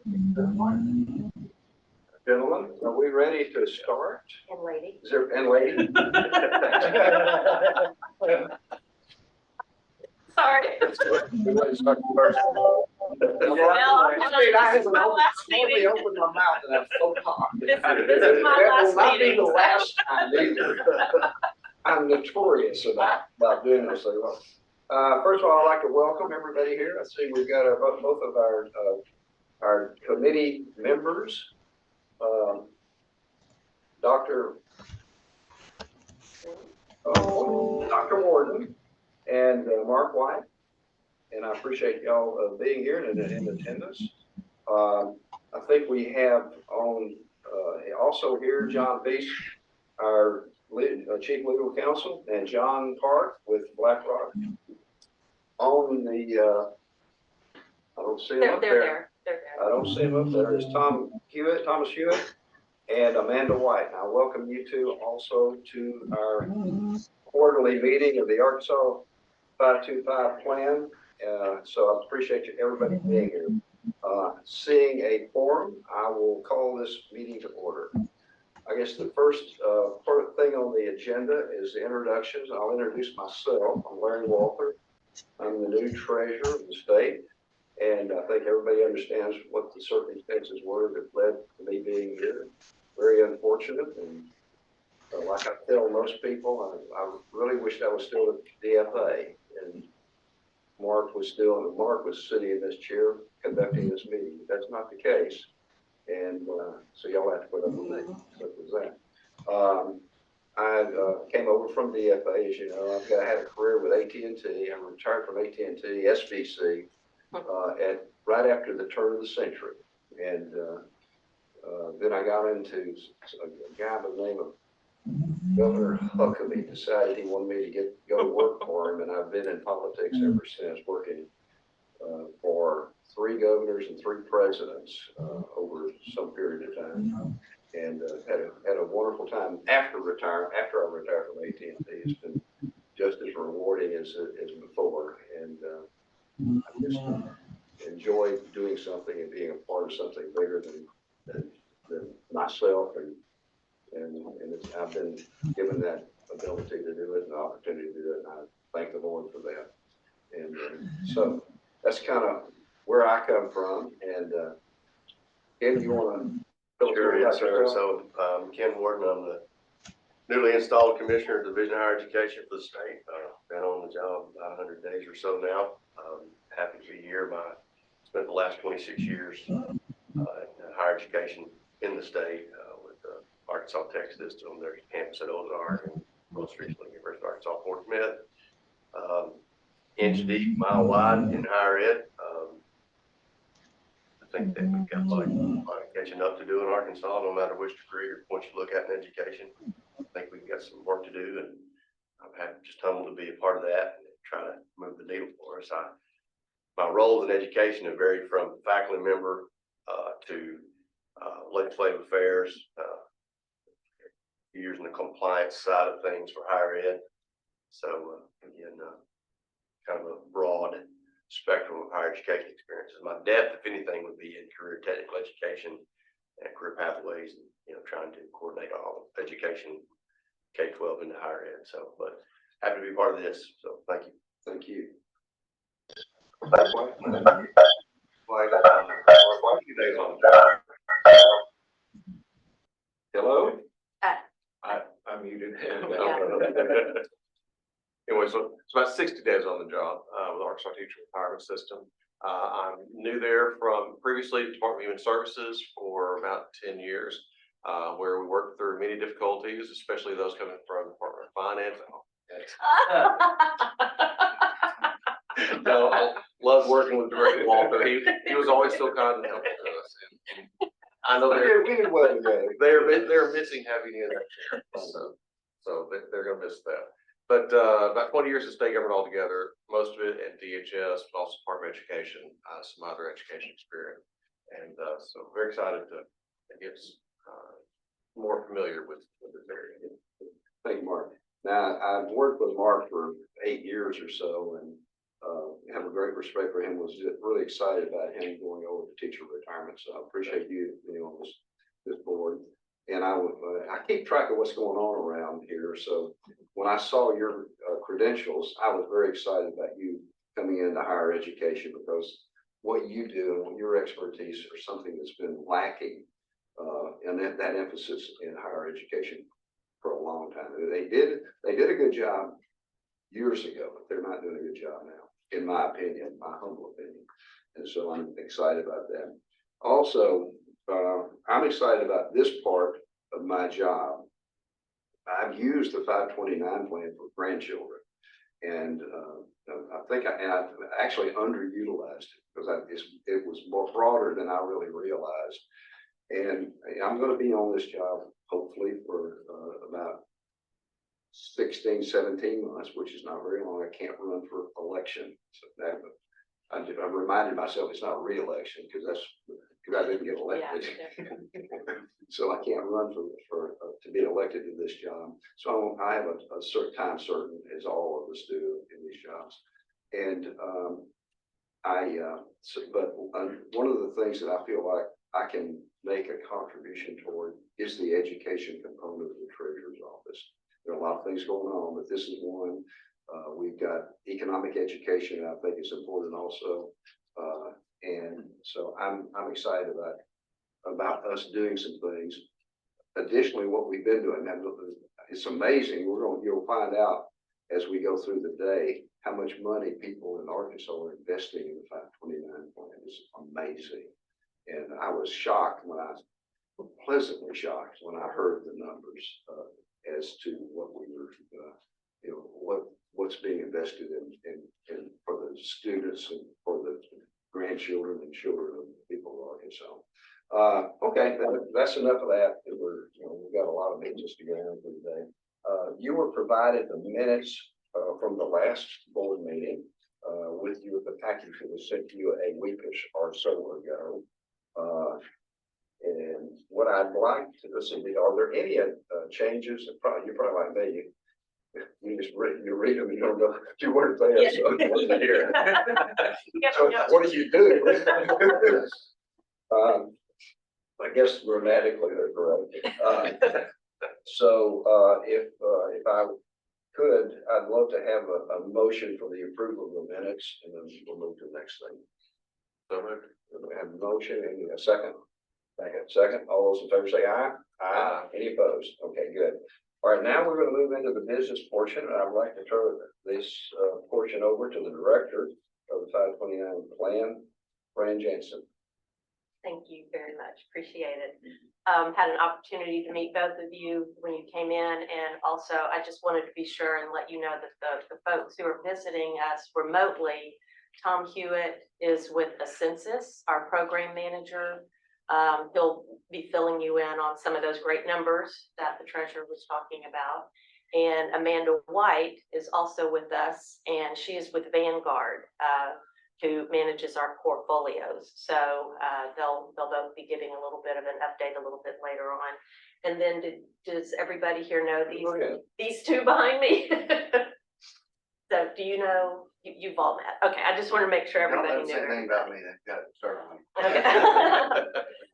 Gentlemen, are we ready to start? And lady. Is there, and lady? Sorry. We want to start first. I haven't hardly opened my mouth and I'm so hot. This is my last That will not be meeting. the last time either. I'm notorious about doing this. First of all, I'd like to welcome everybody here. I see we've got both of our committee members, Dr. Warden and Mark White, and I appreciate y'all being here and in attendance. I think we have on also here John Beast, our Chief Legal Counsel, and John Park with BlackRock. On the I don't see him up there. They're I don't see him up there. It's Thomas Hewitt, and Amanda White. And I welcome you two also to our quarterly meeting of the Arkansas 525 plan. So I appreciate everybody being here. Seeing a quorum, I will call this meeting to order. I guess the first thing on the agenda is the introductions. I'll introduce myself. I'm Larry Walther. I'm the new treasurer of the state. And I think everybody understands what the circumstances were that led to me being here. Very unfortunate. And like I tell most people, I really wished I was still at DFA. And Mark was sitting in this chair conducting this meeting. That's not the case. And so y'all have to put up with me. Simple as that. I came over from DFA, as you know. I had a career with AT&T. I retired from AT&T, SBC, right after the turn of the century. And then I got into a guy by the name of Governor Huckabee decided he wanted me to go to work for him, and I've been in politics ever since, working for 3 governors and 3 presidents over some period of time, and had a wonderful time after I retired from AT&T. It's been just as rewarding as before, and I just enjoy doing something and being a part of something bigger than myself, and I've been given that ability to do it and the opportunity to do it, and I thank the Lord for that. And so that's kind of where I come from. And Ken, you want to tell us Sure, yes, sir. yourself? So Ken Warden, I'm the newly installed Commissioner of Division of Higher Education for the state. Been on the job about 100 days or so now. Happy to be here. Spent the last 26 years in higher education in the state with the Arkansas Tech System, their campus at Ozark, and most recently University of Arkansas Fort Smith. Inch deep, mile wide in higher ed. I think that we've got a lot of catching up to do in Arkansas, no matter which degree or what you look at in education. I think we've got some work to do, and I'm just humbled to be a part of that and try to move the needle for us. My roles in education have varied from faculty member to legislative affairs, years in the compliance side of things for higher ed. So again, kind of a broad spectrum of higher education experiences. My depth, if anything, would be in career technical education and career pathways, and trying to coordinate all education, K-12 into higher ed. So, but happy to be part of this. So, thank you. Thank you. Hello? I muted. Yeah. Anyway, so it's about 60 days on the job with Arkansas Teacher Retirement System. I'm new there from previously the Department of Human Services for about 10 years, where we worked through many difficulties, especially those coming from the Department of Finance. No, I love working with Director Walter. He was always so kind and helpful to us. And I know We did well together. they're missing having you in that chair, so they're gonna miss that. But about 20 years of state government altogether, most of it at DHS, but also Department of Education, some other education experience, and so very excited to get more familiar with this area. Thank you, Mark. Now, I've worked with Mark for 8 years or so, and have a great respect for him. Was really excited about him going over to Teacher Retirement So I appreciate you being on this board. And I keep track of what's going on around here. So when I saw your credentials, I was very excited about you coming into higher education, because what you do and your expertise are something that's been lacking, and that emphasis in higher education for a long time. They did a good job years ago, but they're not doing a good job now, in my opinion, my humble opinion. And so I'm excited about that. Also, I'm excited about this part of my job. I've used the 529 plan for grandchildren, and I think I've actually underutilized it, because it was more broader than I really realized. And I'm going to be on this job hopefully for about 16, 17 months, which is not very long. I can't run for election. So that, I reminded myself it's not re-election, because I didn't get elected. Yeah. So I can't run to be elected to this job. So I have a certain time certain, as all of us do in these jobs. And one of the things that I feel like I can make a contribution toward is the education component of the treasurer's office. There are a lot of things going on, but this is one. We've got economic education, I think is important also. And so I'm excited about us doing some things. Additionally, what we've been doing, it's amazing. You'll find out as we go through the day how much money people in Arkansas are investing in the 529 plan. It's amazing. And I was pleasantly shocked when I heard the numbers as to what we were, what's being invested in for the students and for the grandchildren and children of the people of Arkansas. Okay, that's enough of that. We've got a lot of meetings to go on for today. You were provided the minutes from the last board meeting with you. The package that was sent to you a weekish or so ago. And what I'd like to see, are there any changes? You're probably like me. You read them, you don't know a few words there. Yeah. So I wasn't here. Yep, So yep. what do you do? I guess grammatically they're correct. If I could, I'd love to have a motion for the approval of the minutes, and then we'll move to the next thing. So moved. We have a motion and a second. Second. All those in favor say aye. Aye. Any opposed? Okay, good. All right, now we're going to move into the business portion. And I'd like to turn this portion over to the director of the 529 plan, Fran Jansen. Thank you very much. Appreciate it. Had an opportunity to meet both of you when you came in, and also I just wanted to be sure and let you know that the folks who are visiting us remotely, Tom Hewitt is with Ascensus, our program manager. He'll be filling you in on some of those great numbers that the treasurer was talking about. And Amanda White is also with us, and she is with Vanguard, who manages our portfolios. So they'll both be giving a little bit of an update a little bit later on. And then does everybody here know these two behind me? So do you know, you've all met? Okay, I just want to make sure everybody knew. Anything about me, they've got it started. Okay.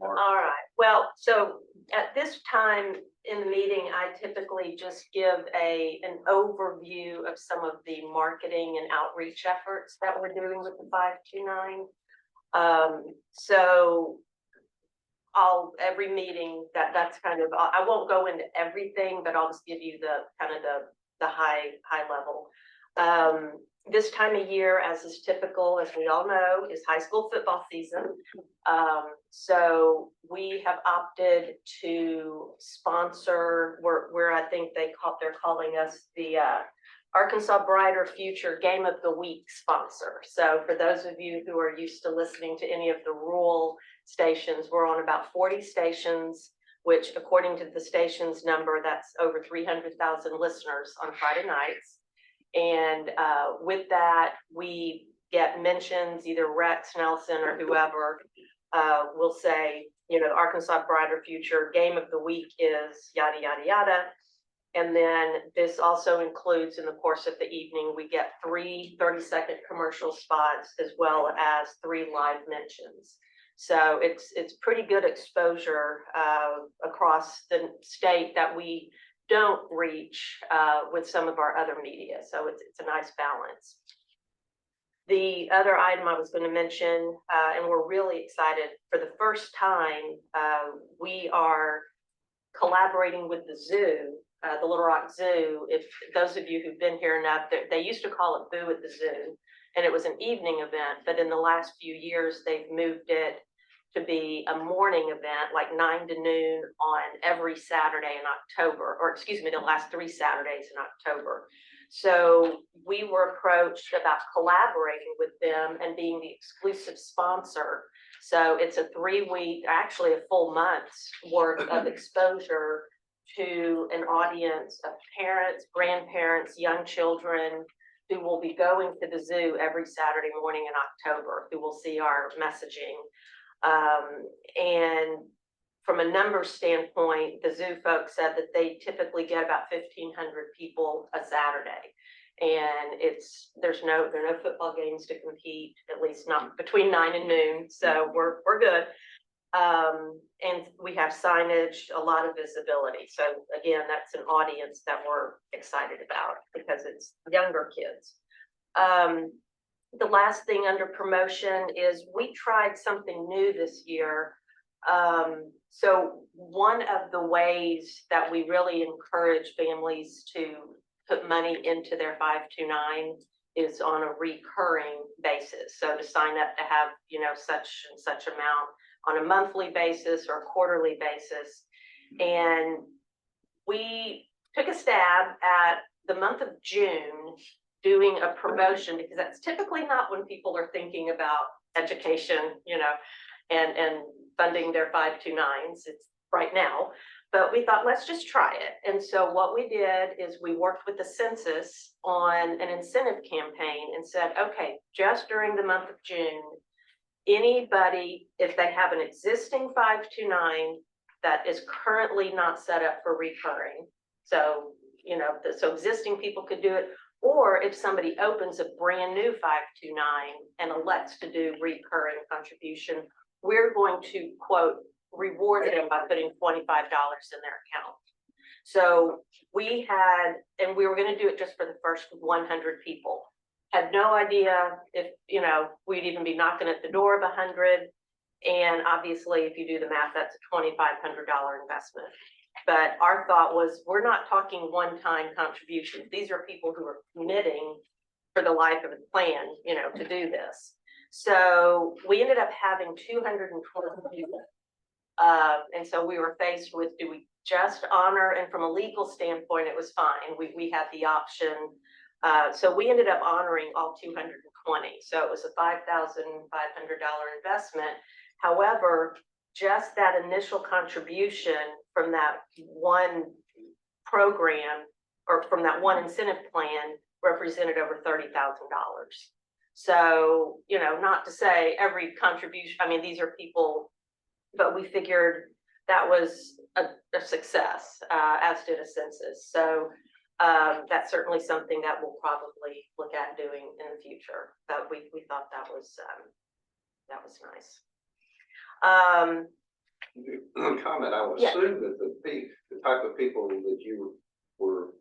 All right. Well, so at this time in the meeting, I typically just give an overview of some of the marketing and outreach efforts that we're doing with the 529. So every meeting that's kind of, I won't go into everything, but I'll just give you the kind of the high level. This time of year, as is typical, as we all know, is high school football season. So we have opted to sponsor where I think they're calling us the Arkansas Brighter Future Game of the Week sponsor. So for those of you who are used to listening to any of the rural stations, we're on about 40 stations, which according to the station's number, that's over 300,000 listeners on Friday nights. And with that, we get mentions, either Rex, Nelson, or whoever will say, Arkansas Brighter Future Game of the Week is yada, yada, yada. And then this also includes, in the course of the evening, we get 3 30-second commercial spots as well as 3 live mentions. So it's pretty good exposure across the state that we don't reach with some of our other media. So it's a nice balance. The other item I was going to mention, and we're really excited, for the first time, we are collaborating with the zoo, the Little Rock Zoo. If those of you who've been here enough, they used to call it Boo at the Zoo, and it was an evening event, but in the last few years, they've moved it to be a morning event, like 9 to noon on every Saturday in October, or excuse me, the last 3 Saturdays in October. So we were approached about collaborating with them and being the exclusive sponsor. So it's a 3-week, actually a full month's worth of exposure to an audience of parents, grandparents, young children who will be going to the zoo every Saturday morning in October, who will see our messaging. And from a numbers standpoint, the zoo folks said that they typically get about 1,500 people a Saturday. And there are no football games to compete, at least not between 9 and noon. So we're good. And we have signage, a lot of visibility. So again, that's an audience that we're excited about because it's younger kids. The last thing under promotion is we tried something new this year. So one of the ways that we really encourage families to put money into their 529 is on a recurring basis. So to sign up to have, such and such amount on a monthly basis or a quarterly basis. And we took a stab at the month of June doing a promotion, because that's typically not when people are thinking about education, and funding their 529s. It's right now, but we thought, let's just try it. And so what we did is we worked with the census on an incentive campaign and said, okay, just during the month of June, anybody, if they have an existing 529 that is currently not set up for recurring, so, so existing people could do it, or if somebody opens a brand new 529 and elects to do recurring contribution, we're going to, quote, reward them by putting $25 in their account. So we were going to do it just for the first 100 people. Had no idea if, we'd even be knocking at the door of 100. And obviously, if you do the math, that's a $2,500 investment. But our thought was, we're not talking one-time contributions. These are people who are committing for the life of the plan, to do this. So we ended up having 220 people. And so we were faced with, do we just honor? And from a legal standpoint, it was fine. We had the option. So we ended up honoring all 220. So it was a $5,500 investment. However, just that initial contribution from that one program or from that one incentive plan represented over $30,000. So, not to say every contribution, these are people, but we figured that was a success, as did a census. So that's certainly something that we'll probably look at doing in the future. But we thought that was nice. Comment, I would Yeah. assume that the type of people that you were.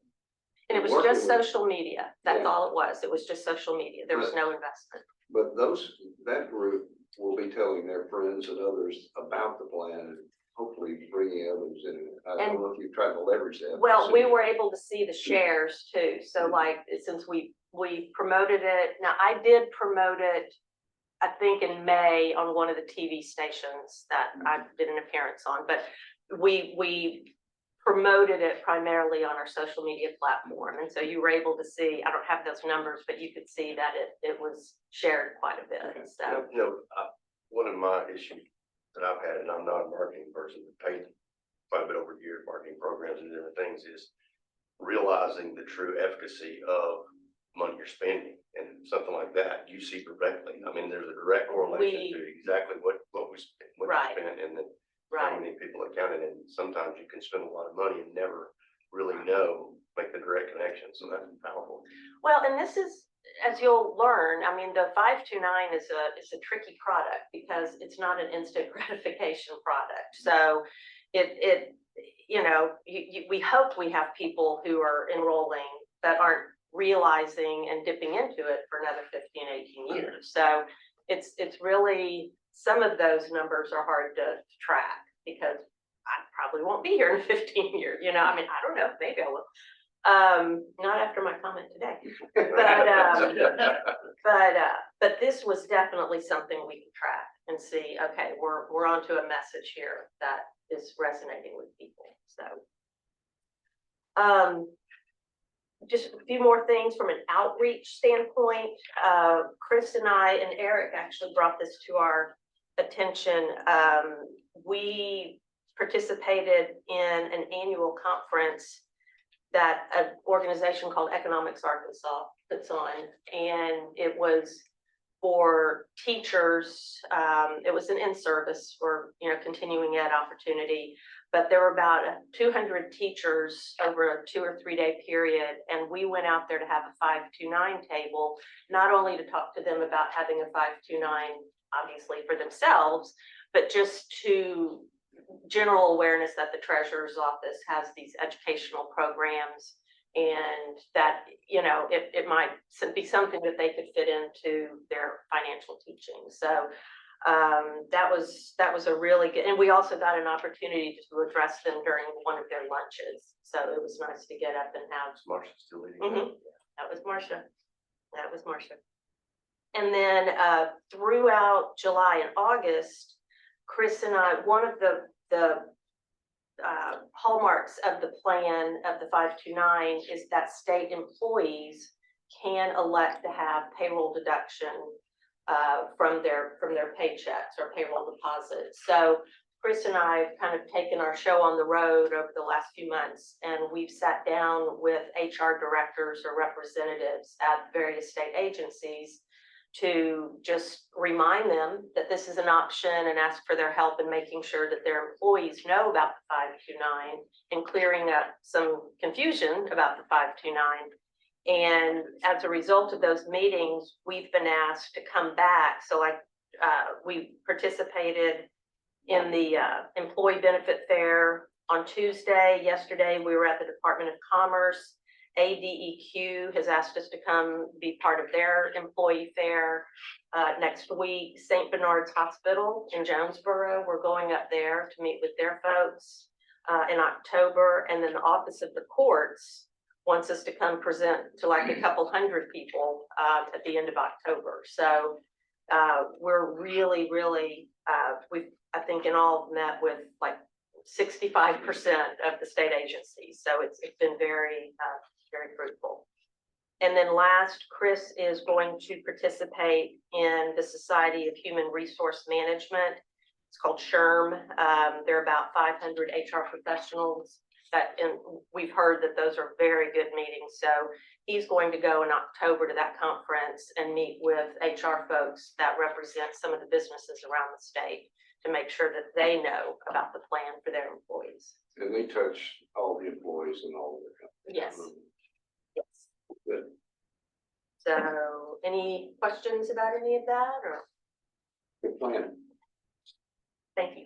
And it was working just with, social media. That's Yeah. all it was. It was just social media. There was no investment. But that group will be telling their friends and others about the plan and hopefully bringing others in. I don't know if you've tried to leverage that. Well, we were able to see the shares too. So like, since we promoted it, now I did promote it, I think in May on one of the TV stations that I did an appearance on, but we promoted it primarily on our social media platform. And so you were able to see, I don't have those numbers, but you could see that it was shared quite a bit. Okay. So One of my issues that I've had, and I'm not a marketing person, but paid quite a bit over the years, marketing programs and different things, is realizing the true efficacy of money you're spending, and something like that you see directly. There's a direct correlation to exactly what we spent, what Right. you spent, and then right. how many people are counted. And sometimes you can spend a lot of money and never really make the direct connection. So that's powerful. Well, and this is, as you'll learn, I mean, the 529 is a tricky product because it's not an instant gratification product. So we hope we have people who are enrolling that aren't realizing and dipping into it for another 15, 18 years. So it's really, some of those numbers are hard to track because I probably won't be here in 15 years. I mean, I don't know, maybe I will. Not after my comment today, but this was definitely something we can track and see, okay, we're onto a message here that is resonating with people. So, just a few more things from an outreach standpoint. Chris and I and Eric actually brought this to our attention. We participated in an annual conference that an organization called Economics Arkansas puts on, and it was for teachers. It was an in-service or continuing ed opportunity, but there were about 200 teachers over a 2 or 3 day period, and we went out there to have a 529 table, not only to talk to them about having a 529, obviously for themselves, but just to general awareness that the treasurer's office has these educational programs, and that it might be something that they could fit into their financial teaching. So that was a really good, and we also got an opportunity to address them during one of their lunches. So it was nice to get up and have. Marsha still leading. That was Marsha. And then throughout July and August, Chris and I, one of the hallmarks of the plan of the 529 is that state employees can elect to have payroll deduction from their paychecks or payroll deposits. So Chris and I have kind of taken our show on the road over the last few months, and we've sat down with HR directors or representatives at various state agencies to just remind them that this is an option and ask for their help in making sure that their employees know about the 529 and clearing up some confusion about the 529. And as a result of those meetings, we've been asked to come back. So we participated in the employee benefit fair on Tuesday. Yesterday, we were at the Department of Commerce. ADEQ has asked us to come be part of their employee fair. Next week, St. Bernard's Hospital in Jonesboro, we're going up there to meet with their folks in October. And then the Office of the Courts wants us to come present to like a couple hundred people at the end of October. So we're really, we've, I think, in all met with like 65% of the state agencies. So it's been very fruitful. And then last, Chris is going to participate in the Society of Human Resource Management. It's called SHRM. There are about 500 HR professionals and we've heard that those are very good meetings. So he's going to go in October to that conference and meet with HR folks that represent some of the businesses around the state to make sure that they know about the plan for their employees. And they touch all the employees and all of their companies. Yes. Yes. Good. So any questions about any of that, or? Good plan. Thank you.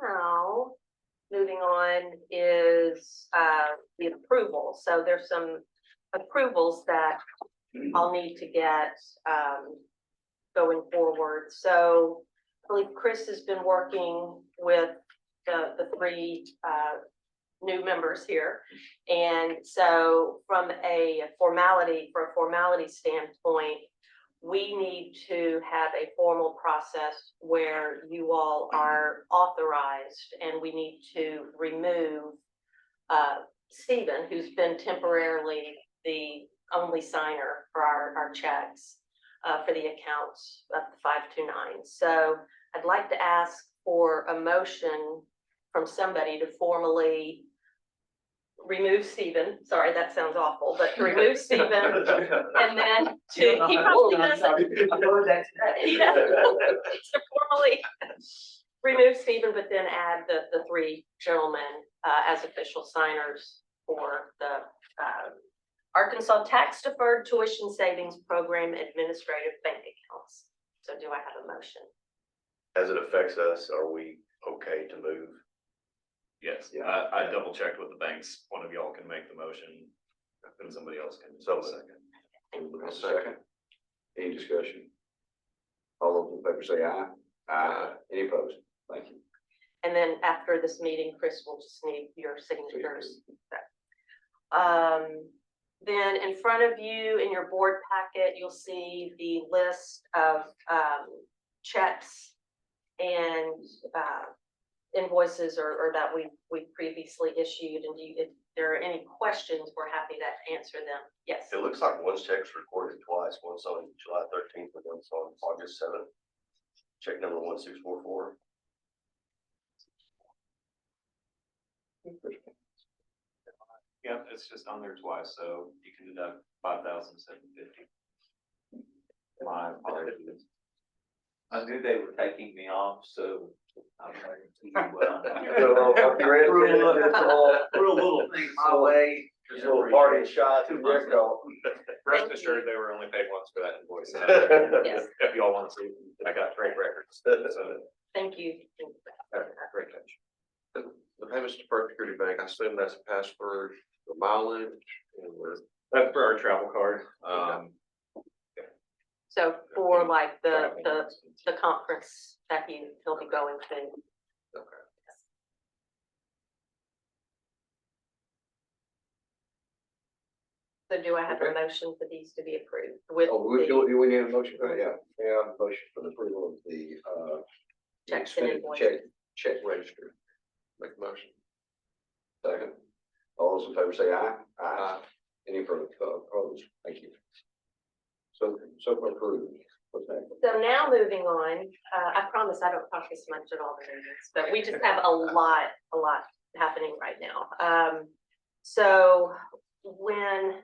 Now, moving on is the approval. So there's some approvals that I'll need to get going forward. So I believe Chris has been working with the three new members here. And so from a formality standpoint, we need to have a formal process where you all are authorized, and we need to remove Stephen, who's been temporarily the only signer for our checks for the accounts of the 529. So I'd like to ask for a motion from somebody to formally remove Stephen. Sorry, that sounds awful, but to remove Stephen and then he probably doesn't. Yeah, to formally remove Stephen, but then add the three gentlemen as official signers for the Arkansas Tax Deferred Tuition Savings Program Administrative Bank Accounts. So do I have a motion? As it affects us, are we okay to move? Yes, Yeah. I double checked with the banks. One of y'all can make the motion, and somebody else can. So second. I'll second. Any discussion? All those in favor say aye. Aye. Any opposed? Thank you. And then after this meeting, Chris will just need your signatures. Then in front of you in your board packet, you'll see the list of checks and invoices or that we previously issued. And if there are any questions, we're happy to answer them. Yes. It looks like one check's recorded twice, once on July 13th and once on August 7th. Check number 1644. Yep, it's just on there twice, so you can deduct 5,750. My apologies. I knew they were taking me off, so I'm ready to, Real little thing my way. Just a little parting shot. There you go. Rest Thank assured, you. they were only paid once for that invoice. Yes. If y'all want to see, I got great records. So, Thank you. great catch. The payments to First Security Bank, I assume that's passed through the mileage and with. That's for our travel card. So for like the conference that he'll be going to. Okay. So do I have a motion for these to be approved with Oh, we the do we need a motion for that? Yeah, yeah, a motion for the approval of the, checks and expenditure invoices? check register. Make a motion. Second. All those in favor say aye. Aye. Any further opposed? Thank you. So approved. What's next? So now moving on, I promise I don't talk this much at all the meetings, but we just have a lot happening right now. So when,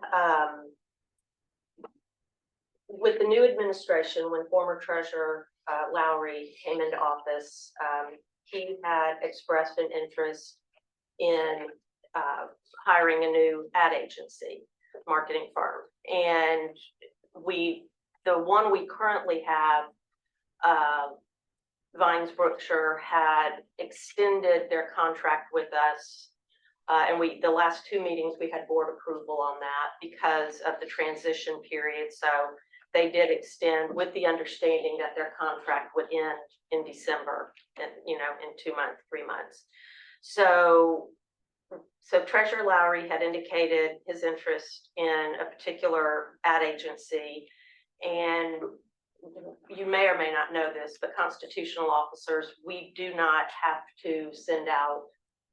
with the new administration, when former Treasurer Lowry came into office, he had expressed an interest in hiring a new ad agency, marketing firm. And the one we currently have, Vines Brookshire, had extended their contract with us. And the last two meetings, we had board approval on that because of the transition period. So they did extend with the understanding that their contract would end in December, and in 2 months, 3 months. So Treasurer Lowry had indicated his interest in a particular ad agency. And you may or may not know this, but constitutional officers, we do not have to send out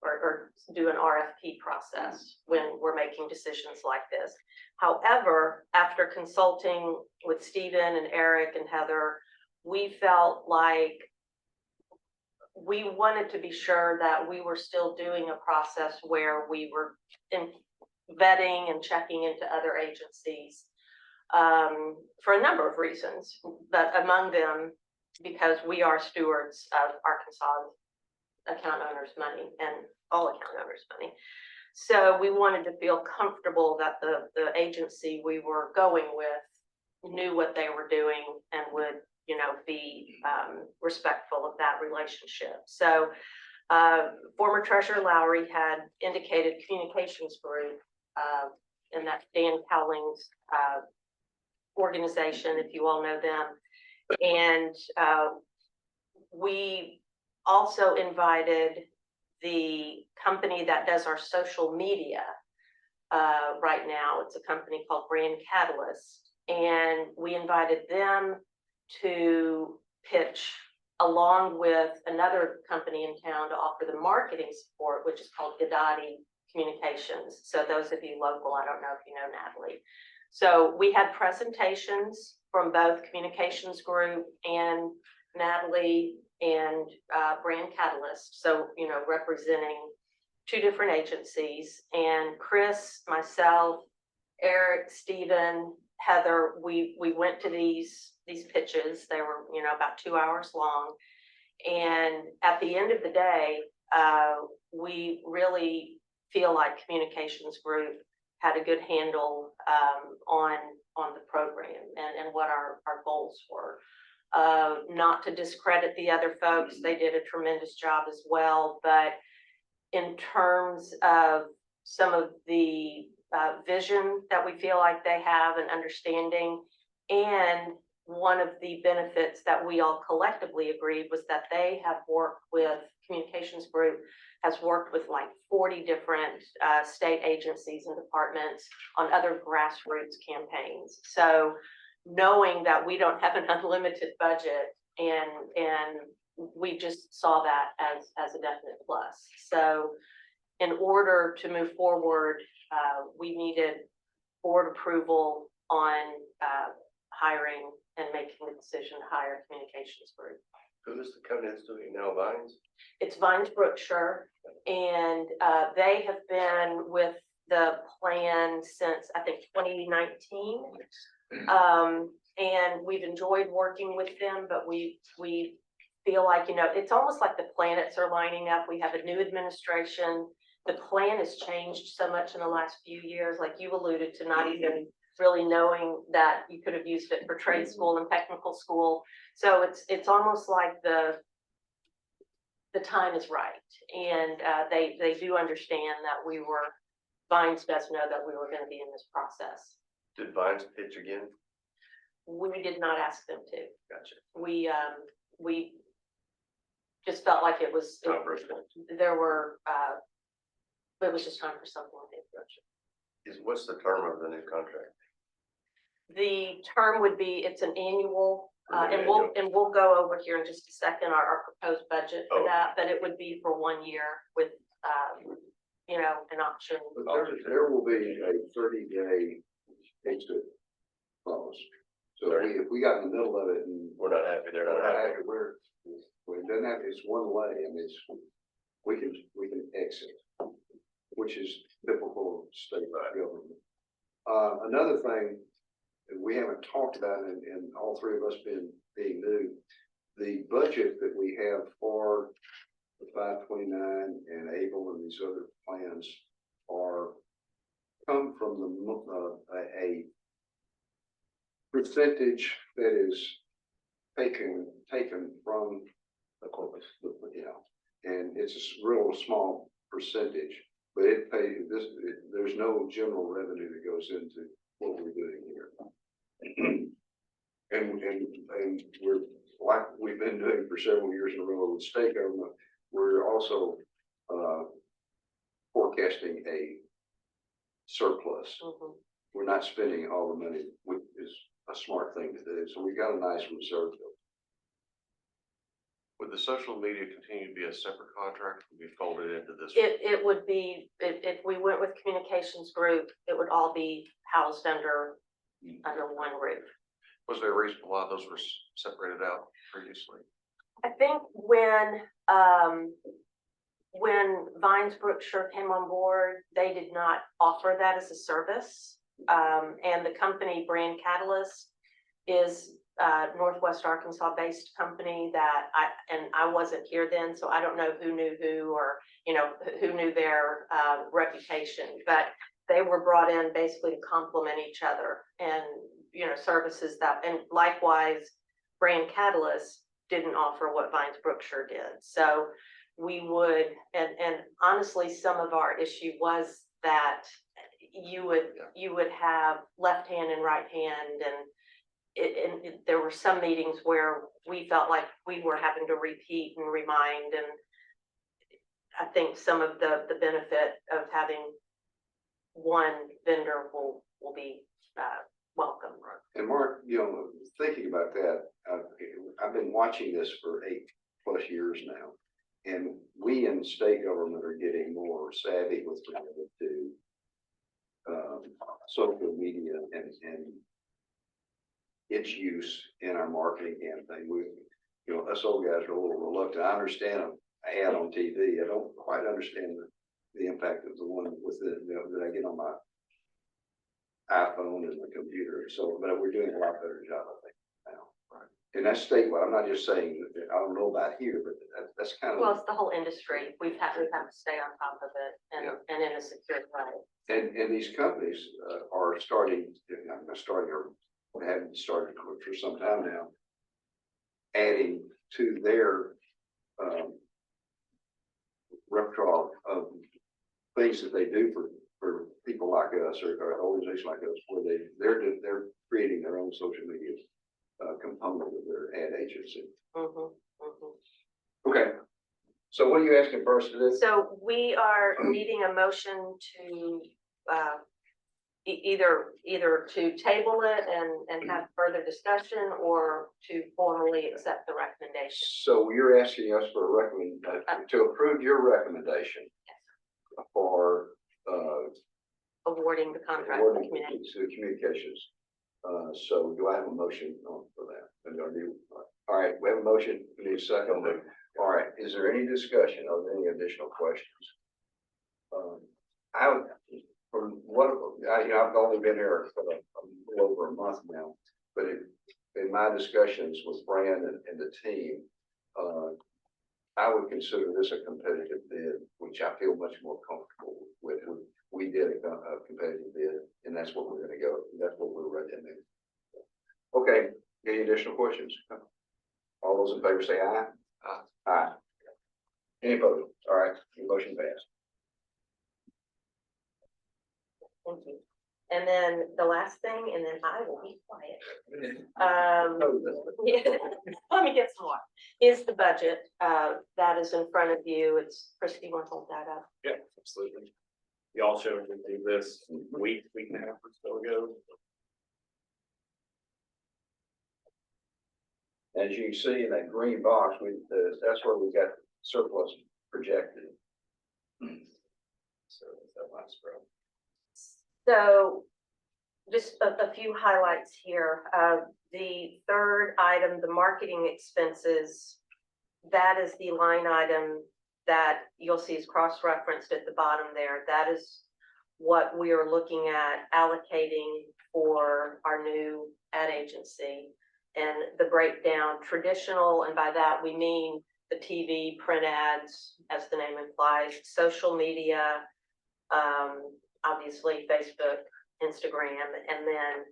or do an RFP process when we're making decisions like this. However, after consulting with Stephen and Eric and Heather, we felt like we wanted to be sure that we were still doing a process where we were vetting and checking into other agencies for a number of reasons, but among them, because we are stewards of Arkansas account owners' money and all account owners' money. So we wanted to feel comfortable that the agency we were going with knew what they were doing and would, be respectful of that relationship. So former Treasurer Lowry had indicated Communications Group, and that's Dan Cowling's organization, if you all know them. And we also invited the company that does our social media right now. It's a company called Brand Catalyst. And we invited them to pitch along with another company in town to offer the marketing support, which is called Gadati Communications. So those of you local, I don't know if you know Natalie. So we had presentations from both Communications Group and Natalie and Brand Catalyst. So, representing two different agencies. And Chris, myself, Eric, Stephen, Heather, we went to these pitches. They were, about 2 hours long. And at the end of the day, we really feel like Communications Group had a good handle, on the program and what our goals were. Not to discredit the other folks, they did a tremendous job as well, but in terms of some of the vision that we feel like they have and understanding, and one of the benefits that we all collectively agreed was that they have worked with communications group, has worked with like 40 different state agencies and departments on other grassroots campaigns. So knowing that we don't have an unlimited budget, and we just saw that as a definite plus. So in order to move forward, we needed board approval on hiring and making the decision to hire a communications group. Who is the company that's doing it now, Vines? It's Vines Brookshire, and they have been with the plan since, I think, 2019. And we've enjoyed working with them, but we feel like, you know, it's almost like the planets are lining up. We have a new administration. The plan has changed so much in the last few years, like you alluded to, not even really knowing that you could have used it for trade school and technical school. So it's almost like the time is right, and they do understand that Vines does know that we were going to be in this process. Did Vines pitch again? We did not ask them to. Gotcha. We just felt like it was, Time for it. it was just time for something with the approach. What's the term of the new contract? The term would be, it's an annual, and Annual. we'll go over here in just a second, our proposed budget for Oh. that, but it would be for 1 year with, you know, an option. But there will be a 30-day exit clause. So if we got in the middle of it and We're not happy, they're not happy. it doesn't have, it's one way, and we can exit, which is typical of state government. Another thing that we haven't talked about, and all three of us being new, the budget that we have for the 529 and Able and these other plans come from a percentage that is taken from the corpus, and it's a real small percentage, but there's no general revenue that goes into what we're doing here. And we're, like we've been doing for several years in a row with state government, we're also forecasting a surplus. Mhm. We're not spending all the money, which is a smart thing to do. So we got a nice reserve built. Would the social media continue to be a separate contract, would be folded into this? It would be, if we went with communications group, it would all be housed under one roof. Was there a reason why those were separated out previously? I think when Vines Brookshire came on board, they did not offer that as a service. And the company Brand Catalyst is Northwest Arkansas based company that I wasn't here then, so I don't know who knew who, or, you know, who knew their reputation, but they were brought in basically to complement each other, and, you know, services that, and likewise, Brand Catalyst didn't offer what Vines Brookshire did. So we would, and honestly, some of our issue was that you would have left hand and right hand, and there were some meetings where we felt like we were having to repeat and remind, and I think some of the benefit of having one vendor will be welcome. And Mark, thinking about that, I've been watching this for 8+ years now, and we in state government are getting more savvy with regard to social media and its use in our marketing campaign. Us old guys are a little reluctant. I understand an ad on TV. I don't quite understand the impact of the one that I get on my iPhone and the computer. So, but we're doing a lot better job, I think, now. Right. And that's statewide. I'm not just saying, I don't know about here, but that's kind Well, of, it's the whole industry. We've had to stay on top of it and in a secure way. and these companies are starting, not starting or haven't started for some time now, adding to their repertoire of things that they do for people like us or organizations like us, where they're creating their own social media component of their ad agency. Mhm, mhm. Okay. So what are you asking for us to do? So we are needing a motion to, either to table it and have further discussion, or to formally accept the recommendation. So you're asking us for a to approve your recommendation for Awarding the contract to awarding community. to communications. So do I have a motion for that? And do I do, all right, we have a motion, we need a second. All right, is there any discussion or any additional questions? I would, from what, I've only been here for a little over a month now, but in my discussions with Fran and the team, I would consider this a competitive bid, which I feel much more comfortable with. We did a competitive bid, and that's what we're gonna go, that's what we're recommending. Okay, any additional questions? All those in favor say aye. Aye. Aye. Any opposed? All right, your motion passed. Thank you. And then the last thing, and then I will be quiet. Yeah, let me get some more, is the budget. That is in front of you. It's, Christie, you want to hold that up? Yeah, absolutely. Y'all showed me this week and a half or so ago. As you can see in that green box, that's where we got surplus projected. So that last row. So just a few highlights here. The third item, the marketing expenses, that is the line item that you'll see is cross-referenced at the bottom there. That is what we are looking at allocating for our new ad agency. And the breakdown, traditional, and by that we mean the TV, print ads, as the name implies, social media, obviously Facebook, Instagram, and then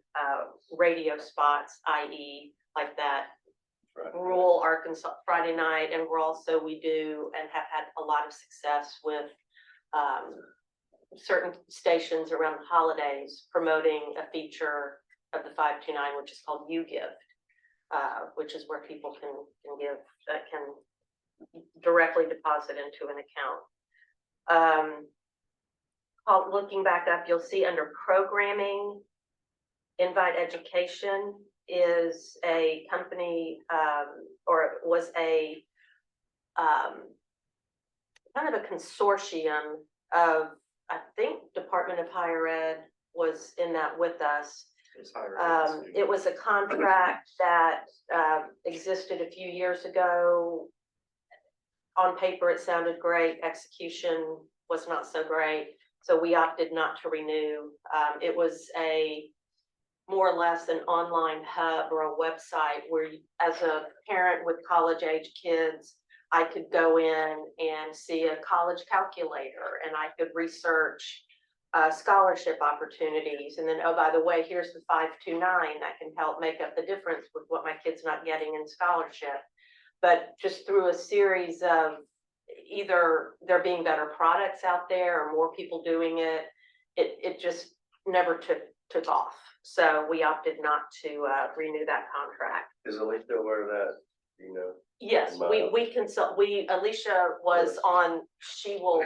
radio spots, i.e. like that rural Arkansas Friday night. And we do and have had a lot of success with certain stations around the holidays promoting a feature of the 529, which is called YouGive, which is where people can give, can directly deposit into an account. Looking back up, you'll see under programming, Invite Education is a company, or it was a kind of a consortium of, I think, Department of Higher Ed was in that with us. It was a contract that existed a few years ago. On paper, it sounded great. Execution was not so great. So we opted not to renew. It was more or less an online hub or a website where you, as a parent with college age kids, I could go in and see a college calculator, and I could research scholarship opportunities. And then, oh, by the way, here's the 529 that can help make up the difference with what my kid's not getting in scholarship. But just through a series of either there being better products out there or more people doing it, it just never took off. So we opted not to renew that contract. Is Alicia aware of that? You know? Yes, we consult, Alicia was on, she will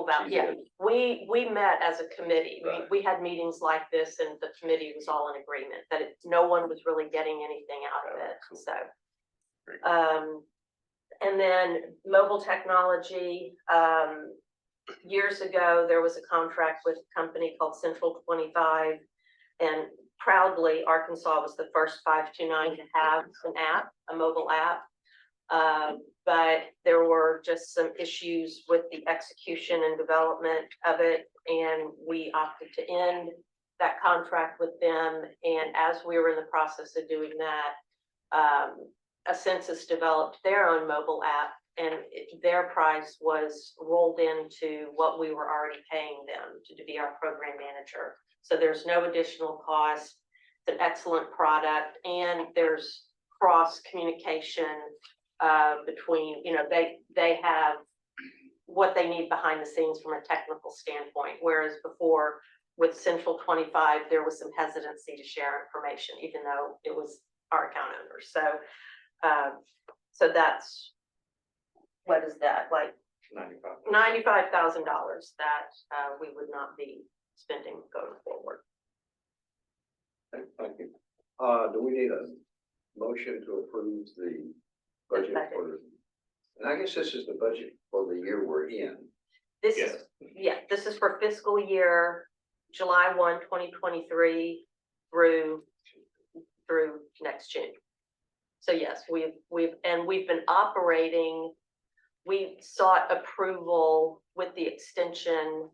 vouch, She's yeah. in. We met as a committee. Right. We had meetings like this, and the committee was all in agreement that no one was really getting anything out of it, Cool. so. Very good. And then mobile technology, years ago, there was a contract with a company called Central 25, and proudly, Arkansas was the first 529 to have an app, a mobile app. But there were just some issues with the execution and development of it, and we opted to end that contract with them. And as we were in the process of doing that, a census developed their own mobile app, and their price was rolled into what we were already paying them to be our program manager. So there's no additional cost. It's an excellent product, and there's cross communication between, they have what they need behind the scenes from a technical standpoint, whereas before with Central 25, there was some hesitancy to share information, even though it was our account owners. So that's, what is that, like $95,000 that we would not be spending going forward. Thank you. Do we need a motion to approve the budget budget. for, and I guess this is the budget for the year we're in. This Yes. is, yeah, this is for fiscal year July 1, 2023 through next June. So yes, we've been operating, we sought approval with the extension,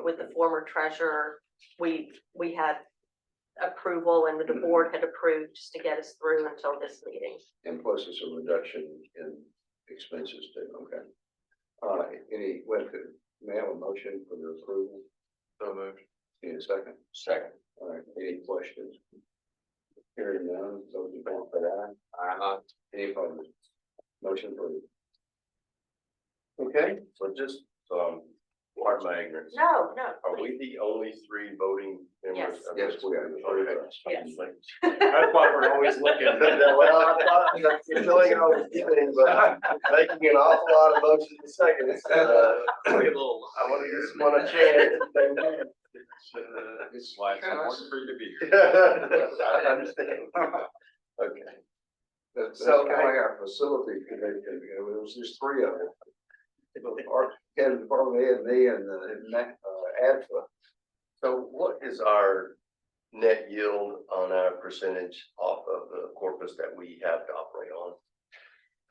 with the former treasurer. We had approval, and the board had approved just to get us through until this meeting. And plus it's a reduction in expenses too, okay. May I have a motion for the approval? So moved. Need a second? Second. All right, any questions? Hearing none, those in favor say aye. Any opposed? Motion approved. Okay, So just, pardon my ignorance. No, Are we the only three voting members? Yes. of yes, this? we are. Okay. Yes. That's why we're always looking. Well, I thought, you're feeling I was giving, but making an awful lot of motions in seconds. I just want to chance. It's Why it's kinda- important for you to be here. I understand. Okay. That's So kind of like our facility committee, it was just three of them. Our head of department head, me and ADFA. So what is our net yield on our percentage off of the corpus that we have to operate on?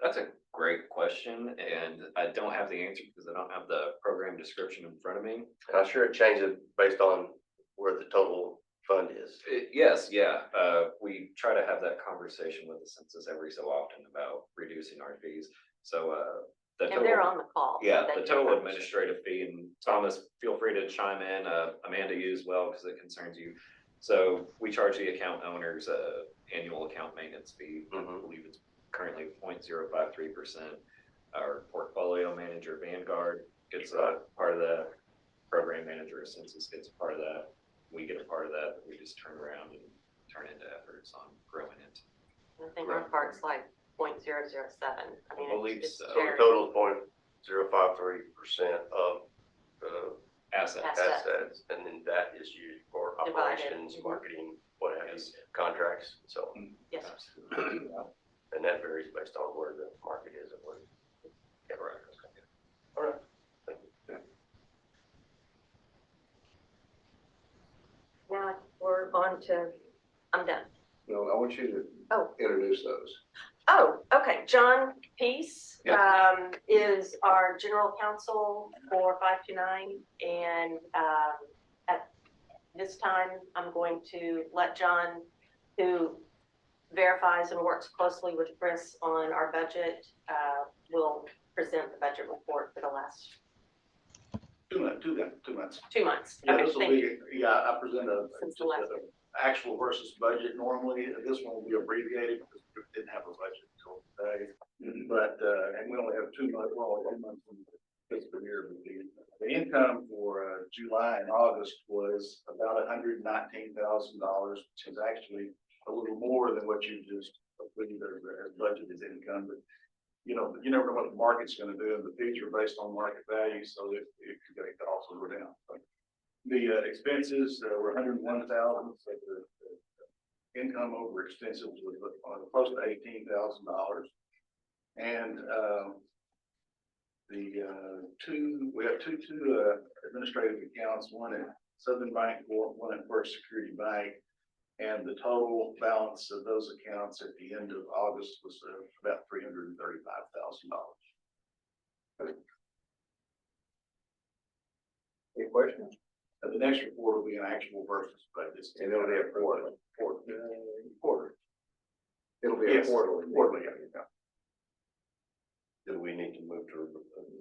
That's a great question, and I don't have the answer because I don't have the program description in front of me. And I'm sure it changes based on where the total fund is. Yes, yeah, we try to have that conversation with the census every so often about reducing our fees, so, the and they're total, on the call. so yeah, they the can total understand. administrative fee, and Thomas, feel free to chime in, Amanda, you as well, because it concerns you. So we charge the account owners a annual account maintenance fee. I Mhm. believe it's currently 0.053%. Our portfolio manager Vanguard gets a part of that. Program manager Census gets a part of that. We get a part of that. We just turn around and turn into efforts on growing it. I think our part's like 0.007. I mean, I believe it's so. So the very. total is 0.053% of the Assets. Assets. assets, and then that is used for Divided. operations, Mhm. marketing, what have you, Yes. contracts, so. Yes. Absolutely. And that varies based on where the market is and where. Yeah, right. Okay. All right. Thank you. Now we're on to, I'm done. No, I want you to Oh. introduce those. Oh, okay. John Peace, Yes. is our general counsel for 529. And, at this time, I'm going to let John, who verifies and works closely with Chris on our budget, will present the budget report for the last 2 months, 2 months. 2 months. Yeah, Okay, this will thank you. be, yeah, I present Since the last a actual versus budget normally. This one will be abbreviated because we didn't have a budget until today. But, and we only have 2 months, well, 1 month from the fiscal year. The income for July and August was about $119,000, which is actually a little more than what you just approved as budgeted income. But you never know what the market's going to do, and the fees are based on market value, so it could also go down. But the expenses were 101,000, so the income over expenses was close to $18,000. And we have two administrative accounts, one at Southern Bank, one at First Security Bank. And the total balance of those accounts at the end of August was about $335,000. Any questions? The next report will be an actual versus budget. And it'll be a quarter. It'll be a Yes, quarterly. quarterly, meeting. yeah. Do we need to move to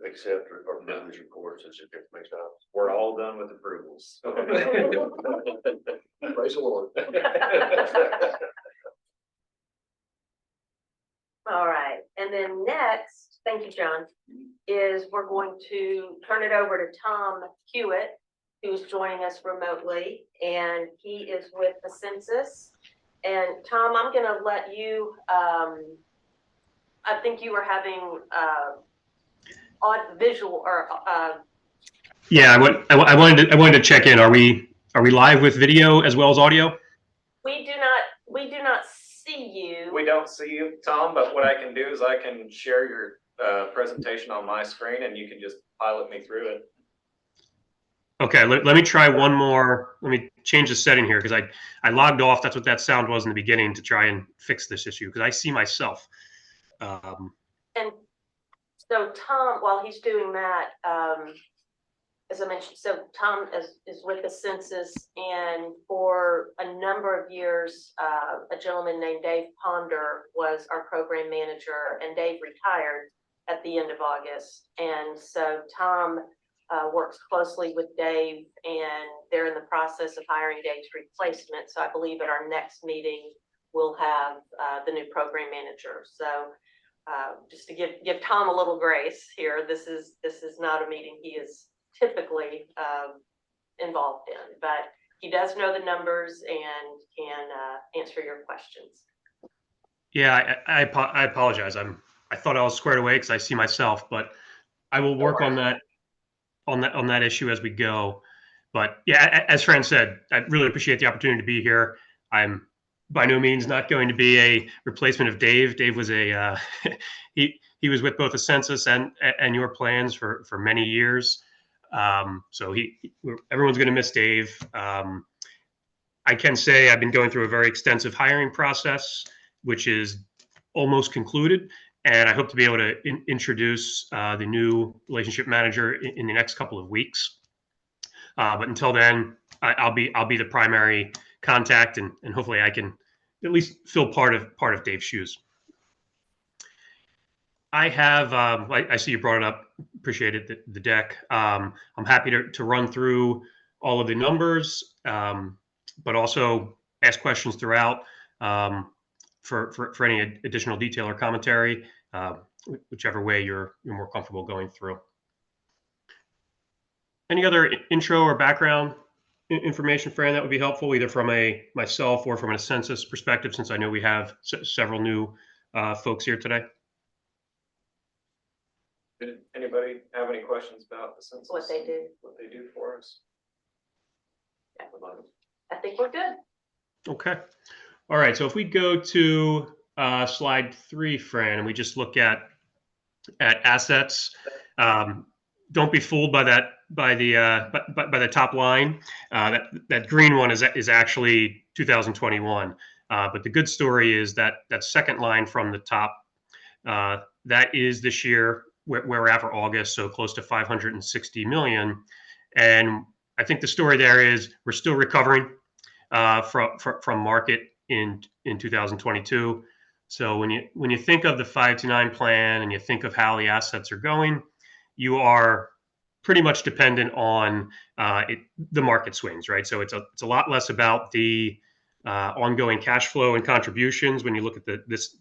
accept or approve these reports as it makes sense? We're all done with approvals. Praise the Lord. All right, and then next, thank you, John, is we're going to turn it over to Tom Hewitt, who's joining us remotely, and he is with the census. And Tom, I'm gonna let you, I think you were having, on visual or, Yeah, I wanted to check in. Are we live with video as well as audio? we do not see you. We don't see you, Tom, but what I can do is I can share your presentation on my screen and you can just pilot me through it. Okay, let me try one more. Let me change the setting here because I logged off. That's what that sound was in the beginning to try and fix this issue because I see myself. And so Tom, while he's doing that, as I mentioned, so Tom is with the census, and for a number of years, a gentleman named Dave Ponder was our program manager, and Dave retired at the end of August. And so Tom works closely with Dave, and they're in the process of hiring Dave's replacement. So I believe at our next meeting, we'll have the new program manager. So just to give Tom a little grace here, this is not a meeting he is typically involved in, but he does know the numbers and can answer your questions. Yeah, I apologize. I thought I was squared away because I see myself, but I will work on that issue as we go. But yeah, as Fran said, I really appreciate the opportunity to be here. I'm by no means not going to be a replacement of Dave. Dave was a he was with both the census and your plans for many years. So everyone's going to miss Dave. I can say I've been going through a very extensive hiring process, which is almost concluded, and I hope to be able to introduce the new relationship manager in the next couple of weeks. But until then, I'll be the primary contact, and hopefully I can at least fill part of Dave's shoes. I have, I see you brought it up, appreciate it, the deck. I'm happy to run through all of the numbers, but also ask questions throughout for any additional detail or commentary, whichever way you're more comfortable going through. Any other intro or background information, Fran, that would be helpful, either from myself or from a census perspective, since I know we have several new folks here today? Did anybody have any questions about the census? What they do. What they do for us? I think we're good. Okay. All right. So if we go to slide 3, Fran, and we just look at assets, don't be fooled by that by the top line. That green one is actually 2021. But the good story is that second line from the top, that is this year where we're at for August, so close to 560 million. And I think the story there is we're still recovering from market in 2022. So when you think of the 5-9 plan and you think of how the assets are going, you are pretty much dependent on the market swings, right? So it's a lot less about the ongoing cash flow and contributions when you look at this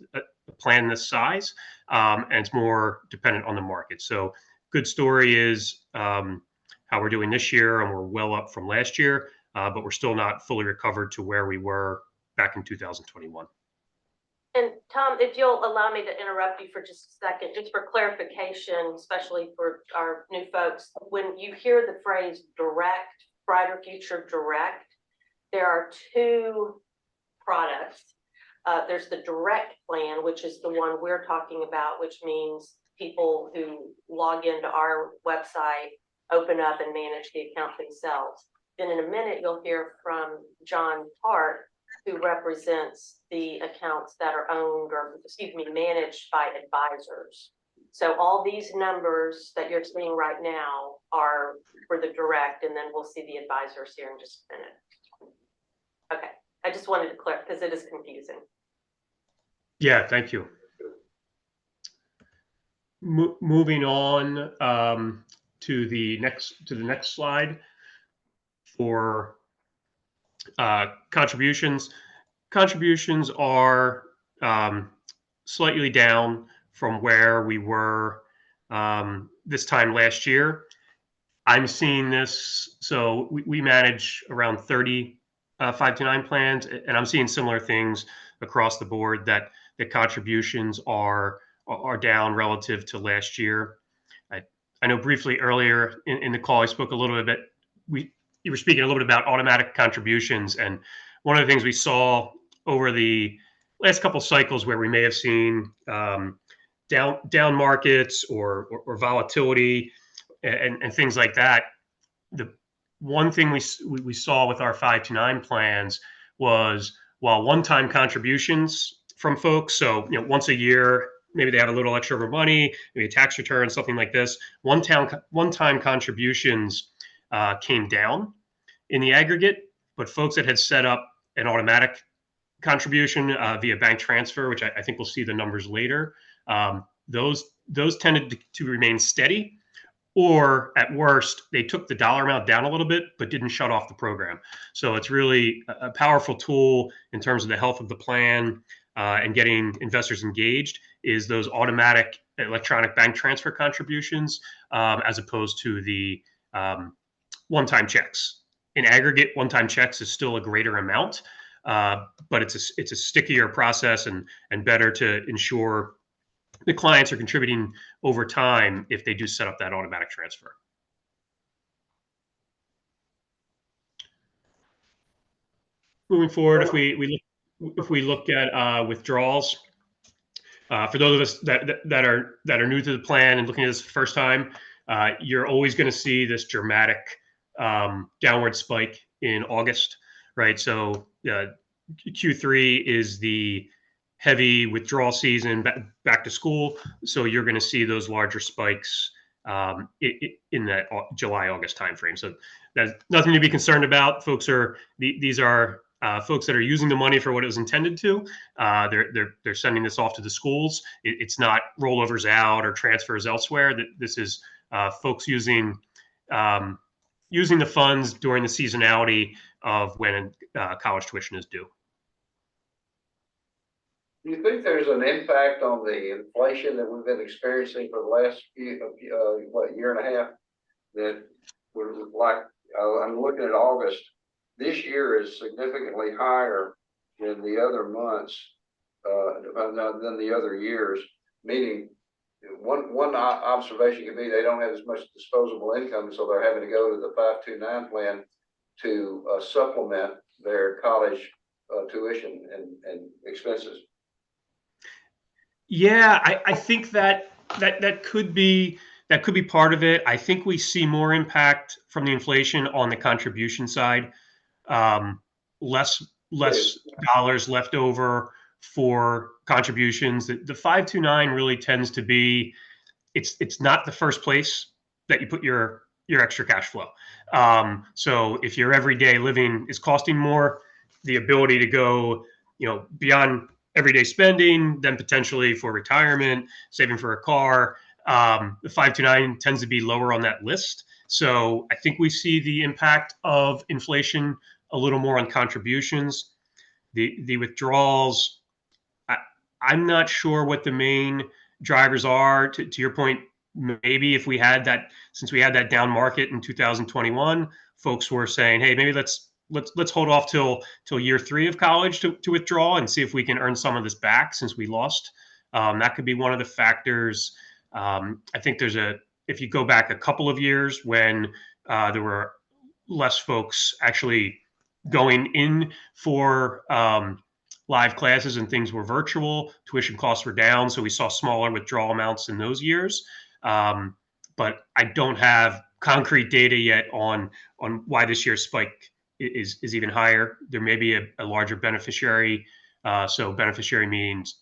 plan this size, and it's more dependent on the market. So good story is how we're doing this year, and we're well up from last year, but we're still not fully recovered to where we were back in 2021. And Tom, if you'll allow me to interrupt you for just a second, just for clarification, especially for our new folks, when you hear the phrase direct, Brighter Future Direct, there are 2 products. There's the direct plan, which is the one we're talking about, which means people who log into our website, open up and manage the account themselves. Then in a minute, you'll hear from John Hart, who represents the accounts that are owned or, managed by advisors. So all these numbers that you're seeing right now are for the direct, and then we'll see the advisors here in just a minute. Okay, I just wanted to clarify because it is confusing. Yeah, thank you. Moving on to the next slide for contributions. Contributions are slightly down from where we were this time last year. I'm seeing this, so we manage around 30 529 plans, and I'm seeing similar things across the board that the contributions are down relative to last year. I know briefly earlier in the call, I spoke a little bit. You were speaking a little bit about automatic contributions, and one of the things we saw over the last couple cycles where we may have seen down markets or volatility and things like that. The one thing we saw with our 529 plans was, while one-time contributions from folks, so once a year, maybe they have a little extra money, maybe a tax return, something like this. One-time contributions came down in the aggregate, but folks that had set up an automatic contribution via bank transfer, which I think we'll see the numbers later, those tended to remain steady. Or at worst, they took the dollar amount down a little bit, but didn't shut off the program. So it's really a powerful tool in terms of the health of the plan and getting investors engaged, is those automatic electronic bank transfer contributions as opposed to the one-time checks. In aggregate, one-time checks is still a greater amount, but it's a stickier process and better to ensure the clients are contributing over time if they do set up that automatic transfer. Moving forward, if we look at withdrawals, for those of us that are new to the plan and looking at this for the first time, you're always going to see this dramatic downward spike in August, right? So Q3 is the heavy withdrawal season, back to school. So you're going to see those larger spikes in that July-August timeframe. So that's nothing to be concerned about. These are folks that are using the money for what it was intended to. They're sending this off to the schools. It's not rollovers out or transfers elsewhere. This is folks using the funds during the seasonality of when college tuition is due. Do you think there's an impact on the inflation that we've been experiencing for the last year and a half? That we're like, I'm looking at August. This year is significantly higher than the other months, than the other years. Meaning, one observation could be they don't have as much disposable income, so they're having to go to the 529 plan to supplement their college tuition and expenses. Yeah, I think that could be part of it. I think we see more impact from the inflation on the contribution side. Less dollars left over for contributions. The 529 really tends to be, it's not the first place that you put your extra cash flow. So if your everyday living is costing more, the ability to go beyond everyday spending, then potentially for retirement, saving for a car, the 529 tends to be lower on that list. So I think we see the impact of inflation a little more on contributions. The withdrawals, I'm not sure what the main drivers are. To your point, maybe if we had that, since we had that down market in 2021, folks were saying, hey, maybe let's hold off till year 3 of college to withdraw and see if we can earn some of this back since we lost. That could be one of the factors. I think if you go back a couple of years when there were less folks actually going in for live classes and things were virtual, tuition costs were down, so we saw smaller withdrawal amounts in those years. But I don't have concrete data yet on why this year's spike is even higher. There may be a larger beneficiary. So beneficiary means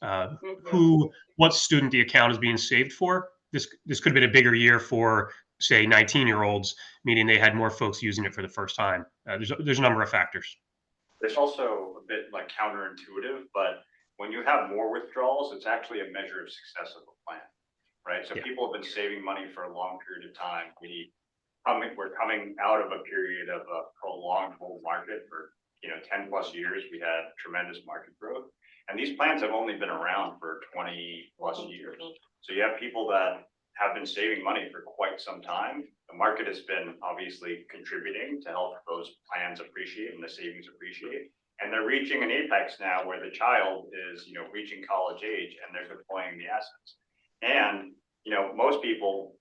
what student the account is being saved for. This could have been a bigger year for, say, 19-year-olds, meaning they had more folks using it for the first time. There's a number of factors. There's also a bit like counterintuitive, but when you have more withdrawals, it's actually a measure of success of the plan, right? So Yeah. people have been saving money for a long period of time. We're coming out of a period of a prolonged bull market for, 10+ years. We had tremendous market growth. And these plans have only been around for 20+ years. So you have people that have been saving money for quite some time. The market has been obviously contributing to help those plans appreciate and the savings appreciate. And they're reaching an apex now where the child is, reaching college age and they're deploying the assets. And, most people,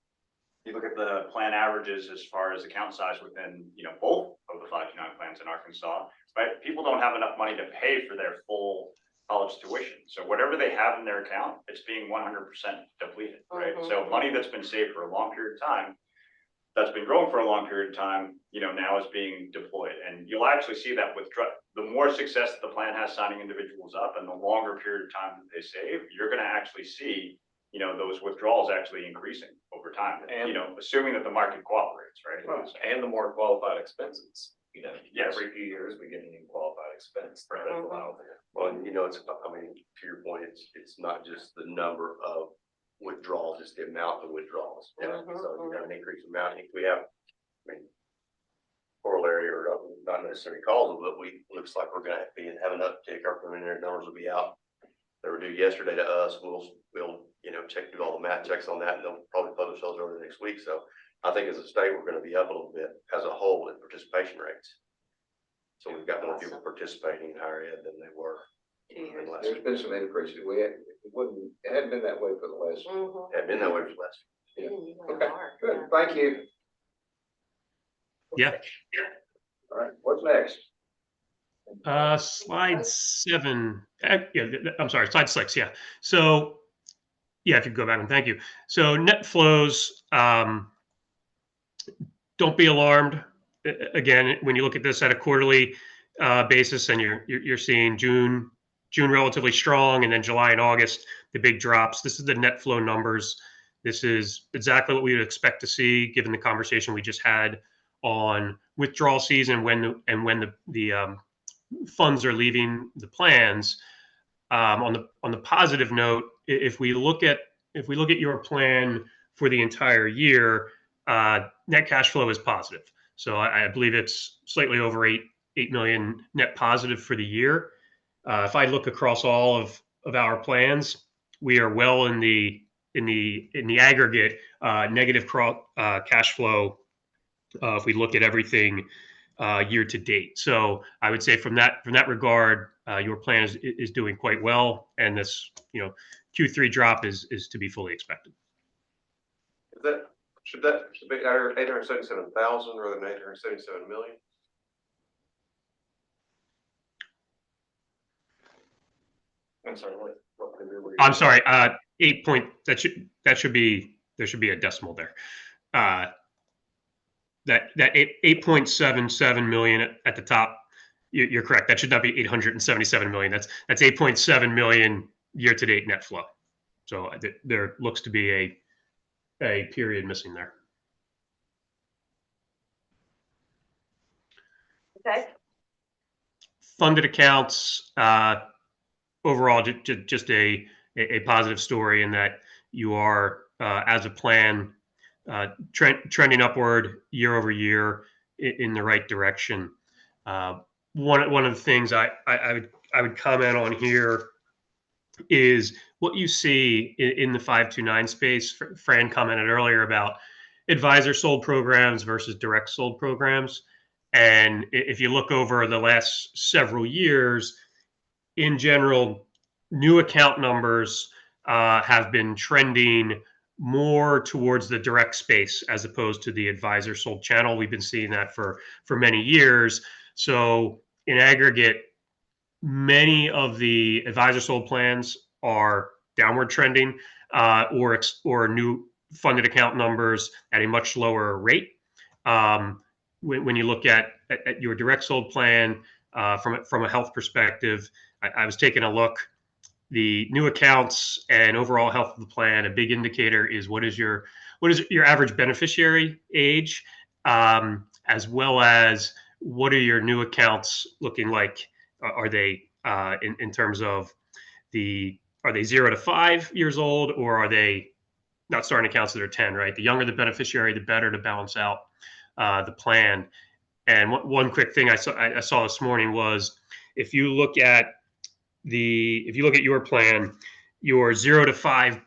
you look at the plan averages as far as account size within, both of the 529 plans in Arkansas, right? People don't have enough money to pay for their full college tuition. So whatever they have in their account, it's being 100% depleted, right? So money that's been saved for a long period of time, that's been growing for a long period of time, now is being deployed. And you'll actually see that the more success that the plan has signing individuals up and the longer period of time that they save, you're going to actually see, those withdrawals actually increasing over time, And- assuming that the market cooperates, right? And the more qualified expenses, Yes. every few years we get a new qualified expense. Right. That's allowed there. Well, to your point, it's not just the number of withdrawals, it's the amount of withdrawals. Yeah. So you got an increased amount. If we have, corollary or not necessarily causal, but looks like we're gonna have an uptick. Our preliminary numbers will be out. They were due yesterday to us. We'll do all the math checks on that, and they'll probably publish those over the next week. So I think as a state, we're gonna be up a little bit as a whole in participation rates. So we've got more people participating in higher ed than they were. 2 years. last There's year. been some increases. It hadn't been that way for the last. Had been that way for last Yeah. Mm-hmm. Okay, good. Thank you. Yeah. All right, what's next? Slide 7. I'm sorry, slide 6. Yeah. So, yeah, if you go back and thank you. So net flows, don't be alarmed. Again, when you look at this at a quarterly basis, and you're seeing June relatively strong, and then July and August the big drops. This is the net flow numbers. This is exactly what we would expect to see, given the conversation we just had on withdrawal season when the funds are leaving the plans. On the positive note, if we look at your plan for the entire year, net cash flow is positive. So I believe it's slightly over 8 million net positive for the year. If I look across all of our plans, we are well in the aggregate negative cash flow. If we look at everything year to date, so I would say from that regard, your plan is doing quite well, and this Q3 drop is to be fully expected. Should that be 877,000 rather than 877 million? I'm sorry, what I'm sorry, 8 point. There should be a decimal there. That 8.77 million at the top. You're correct. That should not be 877 million. That's 8.7 million year to date net flow. So there looks to be a period missing there. Okay. Funded accounts, overall, just a positive story in that you are, as a plan, trending upward year over year in the right direction. One of the things I would comment on here is what you see in the 529 space. Fran commented earlier about advisor sold programs versus direct sold programs. And if you look over the last several years, in general, new account numbers have been trending more towards the direct space as opposed to the advisor sold channel. We've been seeing that for many years. So in aggregate, many of the advisor sold plans are downward trending, or new funded account numbers at a much lower rate. When you look at your direct sold plan from a health perspective, I was taking a look. The new accounts and overall health of the plan, a big indicator is what is your average beneficiary age, as well as what are your new accounts looking like? Are they in terms of are they 0 to 5 years old, or are they not starting accounts that are 10, right? The younger the beneficiary, the better to balance out the plan. And one quick thing I saw this morning was if you look at your plan, your 0 to 5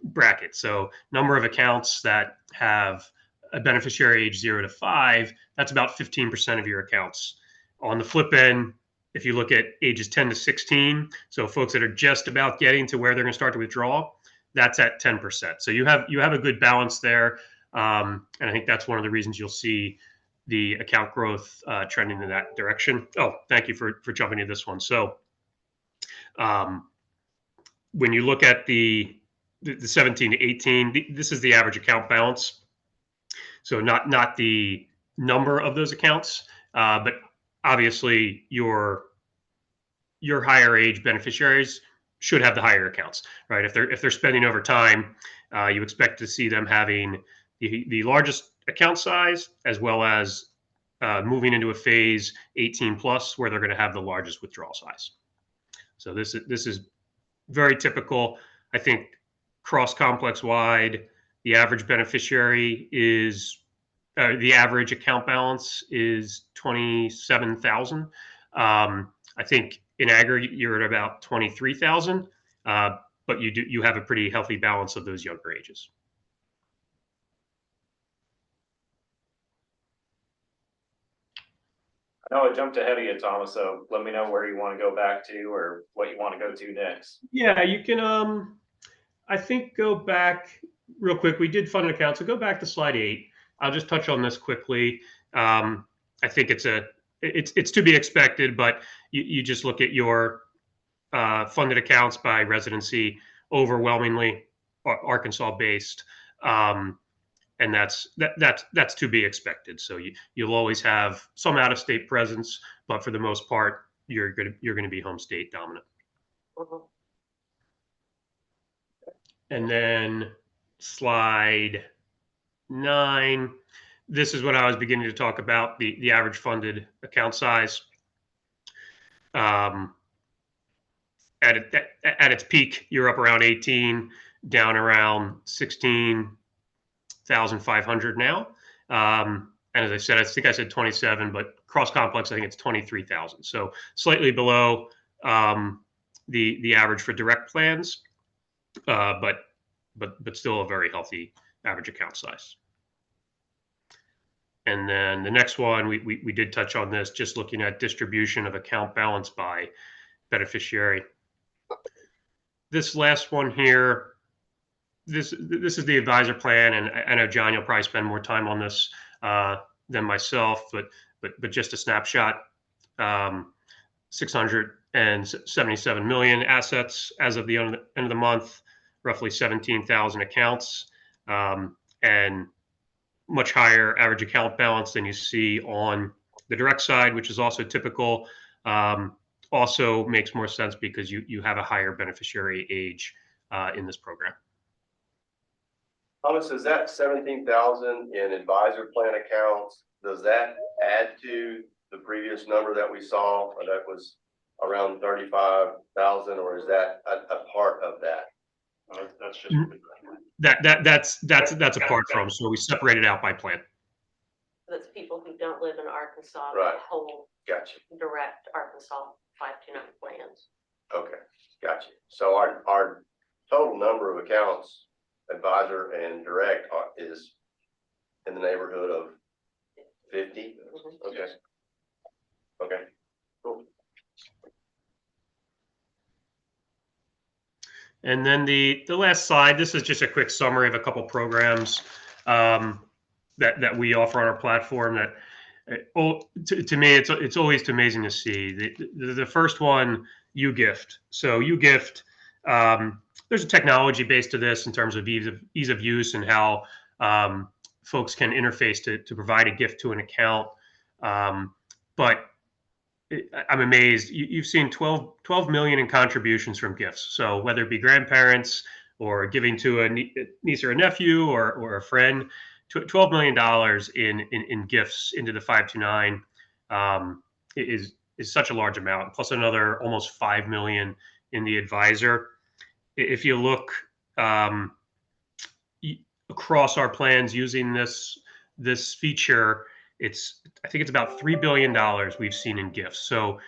bracket, so number of accounts that have a beneficiary age 0 to 5, that's about 15% of your accounts. On the flip end, if you look at ages 10 to 16, so folks that are just about getting to where they're going to start to withdraw, that's at 10%. So you have a good balance there, and I think that's one of the reasons you'll see the account growth trending in that direction. Oh, thank you for jumping into this one. So when you look at the 17 to 18, this is the average account balance. So not the number of those accounts, but obviously your higher age beneficiaries should have the higher accounts, right? If they're spending over time, you expect to see them having the largest account size, as well as moving into a phase 18 plus where they're going to have the largest withdrawal size. So this is very typical. I think cross complex wide, the average beneficiary is the average account balance is 27,000. I think in aggregate you're at about 23,000, but you have a pretty healthy balance of those younger ages. I know I jumped ahead of you, Thomas, so let me know where you want to go back to or what you want to go to next. Yeah, you can, I think go back real quick. We did funded accounts, so go back to slide 8. I'll just touch on this quickly. I think it's to be expected, but you just look at your funded accounts by residency, overwhelmingly Arkansas based, and that's to be expected. So you'll always have some out of state presence, but for the most part, you're gonna be home state dominant. Mhm. And then slide 9. This is what I was beginning to talk about, the average funded account size. At its peak, you're up around 18, down around 16,500 now. And as I said, I think I said 27, but cross complex, I think it's 23,000. So slightly below the average for direct plans, but still a very healthy average account size. And then the next one, we did touch on this, just looking at distribution of account balance by beneficiary. This last one here, this is the advisor plan, and I know John, you'll probably spend more time on this than myself, but just a snapshot. 677 million assets as of the end of the month, roughly 17,000 accounts, and much higher average account balance than you see on the direct side, which is also typical. Also makes more sense because you have a higher beneficiary age in this program. Thomas, is that 17,000 in advisor plan accounts? Does that add to the previous number that we saw, or that was around 35,000, or is that a part of that? That's just. That's apart from. So we separate it out by plan. That's people who don't live in Arkansas, Right. that hold Gotcha. direct Arkansas 529 plans. Okay, gotcha. So our total number of accounts, advisor and direct, is in the neighborhood of 50? Mhm. Okay. Okay, cool. And then the last slide, this is just a quick summary of a couple programs that we offer on our platform that to me, it's always amazing to see. The first one, UGift. So UGift, there's a technology base to this in terms of ease of use and how folks can interface to provide a gift to an account. But I'm amazed. You've seen 12 million in contributions from gifts. So whether it be grandparents or giving to a niece or a nephew or a friend, $12 million in gifts into the 529 is such a large amount. Plus another almost 5 million in the advisor. If you look across our plans using this feature, I think it's about $3 billion we've seen in gifts. So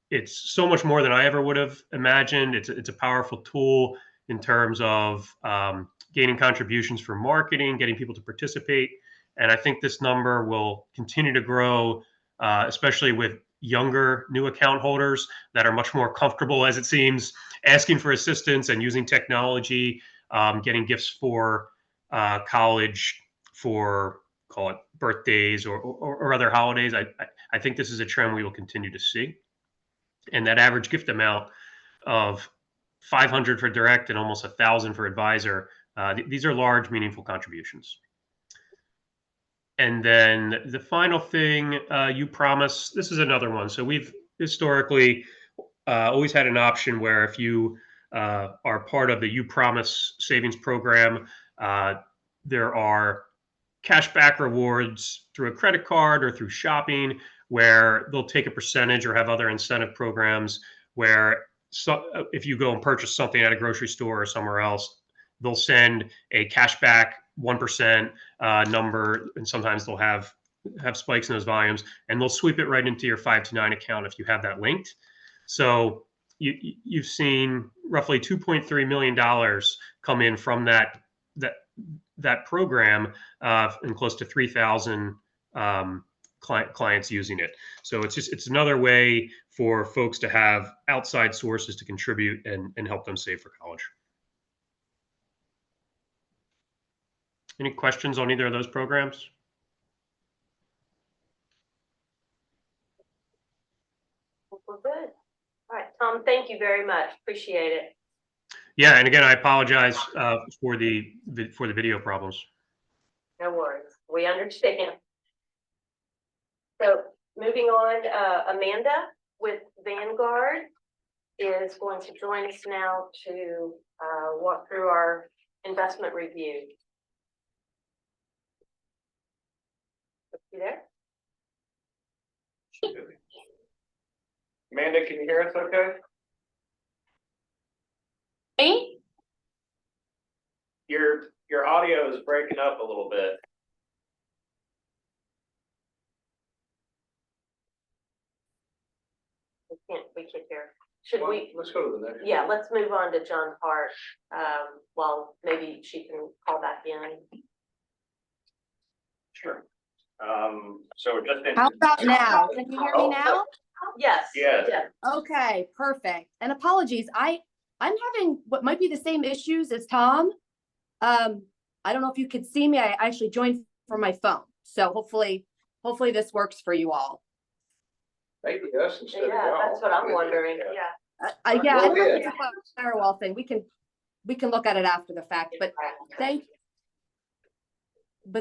it's so much more than I ever would have imagined. It's a powerful tool in terms of gaining contributions for marketing, getting people to participate. And I think this number will continue to grow, especially with younger new account holders that are much more comfortable, as it seems, asking for assistance and using technology, getting gifts for college, for call it birthdays or other holidays. I think this is a trend we will continue to see. And that average gift amount of 500 for direct and almost 1,000 for advisor, these are large, meaningful contributions. And then the final thing, Upromise, this is another one. So we've historically always had an option where if you are part of the Upromise savings program, there are cashback rewards through a credit card or through shopping, where they'll take a percentage or have other incentive programs where if you go and purchase something at a grocery store or somewhere else, they'll send a cashback 1% number, and sometimes they'll have spikes in those volumes, and they'll sweep it right into your 529 account if you have that linked. So you've seen roughly $2.3 million come in from that program, and close to 3,000 clients using it. So it's another way for folks to have outside sources to contribute and help them save for college. Any questions on either of those programs? We're good. All right, Tom, thank you very much. Appreciate it. Yeah, and again, I apologize for the video problems. No worries. We understand. So moving on, Amanda with Vanguard is going to join us now to walk through our investment review. You there? Amanda, can you hear us okay? Me? Your audio is breaking up a little bit. We can't hear. Should we? Let's go to the next. Yeah, let's move on to John Hart. Well, maybe she can call back in. Sure. So just in. How about now? Can you hear me now? Yes. Yes. Okay, perfect. And apologies, I'm having what might be the same issues as Tom. I don't know if you could see me. I actually joined from my phone. So hopefully this works for you all. Maybe us instead of Yeah, y'all. that's what I'm wondering. Yeah. I don't know Go if it's a firewall thing. We can look at it after the fact, but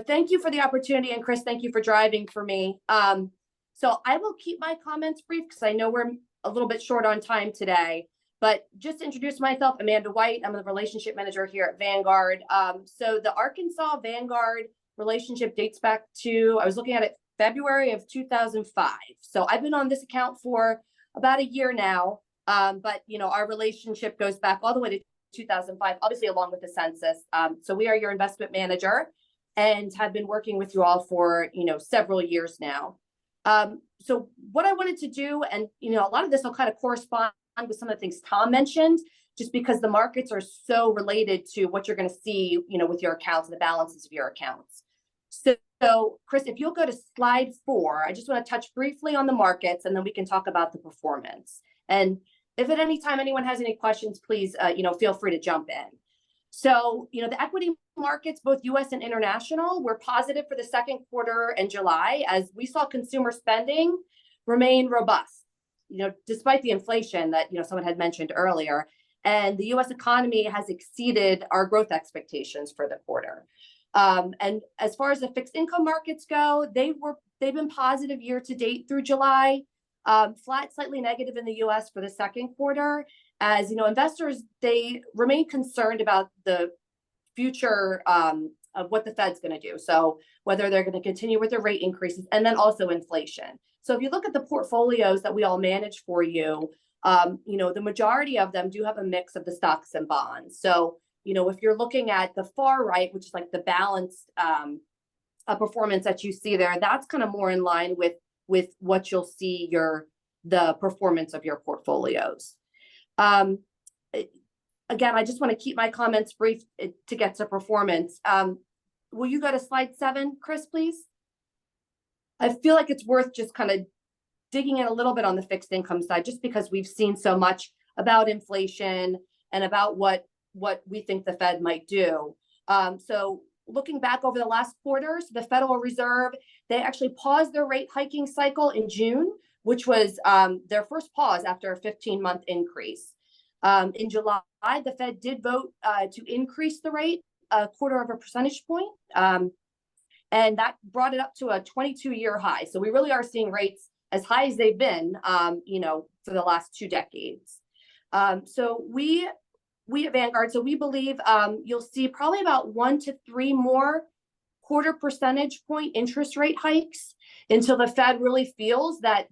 thank you for the opportunity. And Chris, thank you for driving for me. So I will keep my comments brief because I know we're a little bit short on time today, but just to introduce myself, Amanda White. I'm the relationship manager here at Vanguard. So the Arkansas Vanguard relationship dates back to, I was looking at it, February of 2005. So I've been on this account for about a year now. But our relationship goes back all the way to 2005, obviously along with the census. So we are your investment manager and have been working with you all for, several years now. So what I wanted to do, and, a lot of this will kind of correspond with some of the things Tom mentioned, just because the markets are so related to what you're going to see, with your accounts and the balances of your accounts. So Chris, if you'll go to slide 4, I just want to touch briefly on the markets and then we can talk about the performance. And if at any time anyone has any questions, please, feel free to jump in. So, the equity markets, both U.S. and international, were positive for the second quarter and July, as we saw consumer spending remain robust, despite the inflation that, someone had mentioned earlier. And the U.S. economy has exceeded our growth expectations for the quarter. And as far as the fixed income markets go, they've been positive year to date through July. Flat, slightly negative in the U.S. for the second quarter, as investors, they remain concerned about the future of what the Fed's going to do. So whether they're going to continue with their rate increases, and then also inflation. So if you look at the portfolios that we all manage for you, The majority of them do have a mix of the stocks and bonds. So, if you're looking at the far right, which is like the balanced performance that you see there, that's kind of more in line with what you'll see the performance of your portfolios. Again, I just want to keep my comments brief to get to performance. Will you go to slide 7, Chris, please? I feel like it's worth just kind of digging in a little bit on the fixed income side, just because we've seen so much about inflation and about what we think the Fed might do. So looking back over the last quarters, the Federal Reserve, they actually paused their rate hiking cycle in June, which was their first pause after a 15-month increase. In July, the Fed did vote to increase the rate a 0.25 percentage point, and that brought it up to a 22-year high. So we really are seeing rates as high as they've been, for the last 2 decades. So we at Vanguard, so we believe you'll see probably about 1 to 3 more 0.25 percentage point interest rate hikes until the Fed really feels that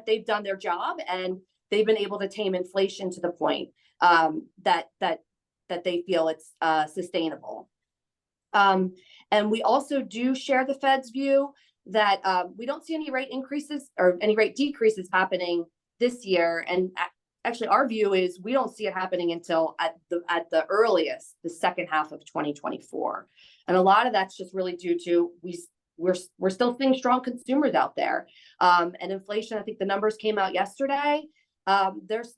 they've done their job and they've been able to tame inflation to the point that they feel it's sustainable. And we also do share the Fed's view that we don't see any rate increases or any rate decreases happening this year. And actually, our view is we don't see it happening until at the earliest, the second half of 2024. And a lot of that's just really due to we're still seeing strong consumers out there. And inflation, I think the numbers came out yesterday. There's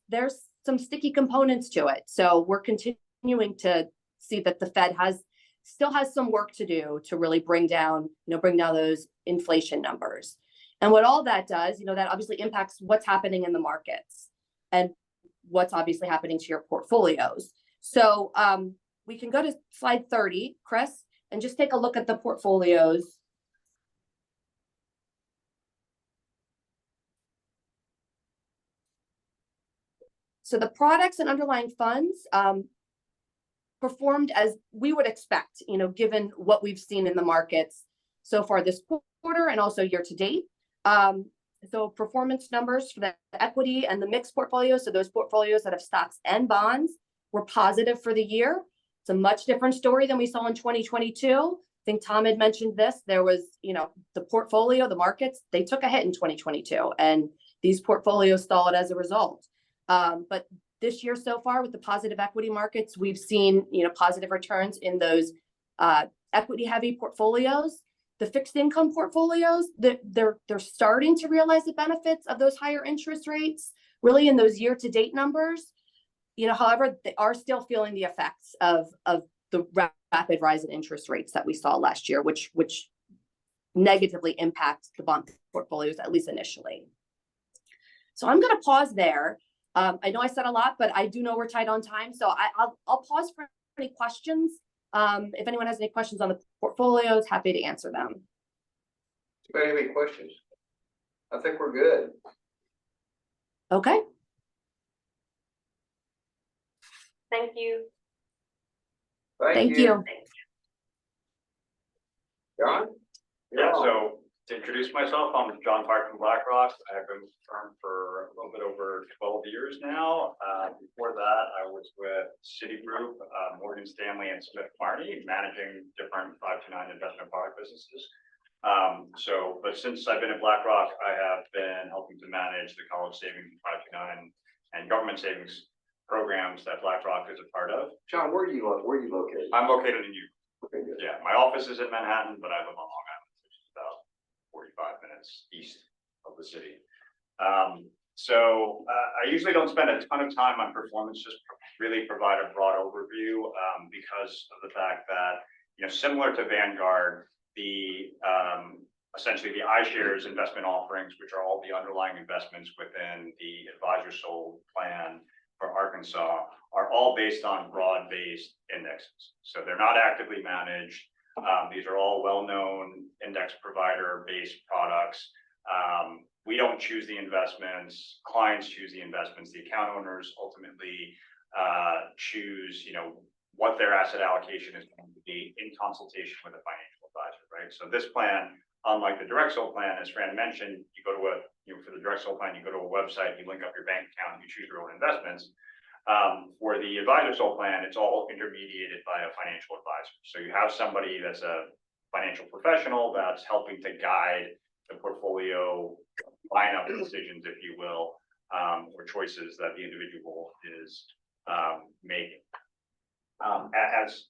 some sticky components to it. So we're continuing to see that the Fed still has some work to do to really bring down those inflation numbers. And what all that does, that obviously impacts what's happening in the markets and what's obviously happening to your portfolios. So we can go to slide 30, Chris, and just take a look at the portfolios. So the products and underlying funds performed as we would expect, given what we've seen in the markets so far this quarter and also year to date. So performance numbers for the equity and the mixed portfolios, so those portfolios that have stocks and bonds, were positive for the year. It's a much different story than we saw in 2022. I think Tom had mentioned this. There was, the portfolio, the markets, they took a hit in 2022, and these portfolios stalled as a result. But this year so far, with the positive equity markets, we've seen, positive returns in those equity-heavy portfolios. The fixed income portfolios, they're starting to realize the benefits of those higher interest rates, really in those year-to-date numbers. However, they are still feeling the effects of the rapid rise in interest rates that we saw last year, which negatively impacts the bond portfolios, at least initially. So I'm going to pause there. I know I said a lot, but I do know we're tight on time. So I'll pause for any questions. If anyone has any questions on the portfolios, happy to answer them. Do you have any questions? I think we're good. Okay. Thank you. Thank you. John? Yeah, so to introduce myself, I'm John Park from BlackRock. I've been with the firm for a little bit over 12 years now. Before that, I was with Citigroup, Morgan Stanley, and Smith Barney, managing different 529 investment product businesses. But since I've been at BlackRock, I have been helping to manage the college savings 529 and government savings programs that BlackRock is a part of. John, where are you located? I'm located in New York. Okay, good. Yeah, my office is in Manhattan, but I live on Long Island, which is about 45 minutes east of the city. I usually don't spend a ton of time on performance, just really provide a broad overview because of the fact that, similar to Vanguard, essentially the iShares investment offerings, which are all the underlying investments within the advisor sold plan for Arkansas, are all based on broad-based indexes. So they're not actively managed. These are all well-known index provider-based products. We don't choose the investments. Clients choose the investments. The account owners ultimately choose, what their asset allocation is going to be in consultation with a financial advisor, right? So this plan, unlike the direct sold plan, as Fran mentioned, you go to a for the direct sold plan, you go to a website, you link up your bank account, you choose your own investments. For the advisor sold plan, it's all intermediated by a financial advisor. So you have somebody that's a financial professional that's helping to guide the portfolio lineup decisions, if you will, or choices that the individual is making. As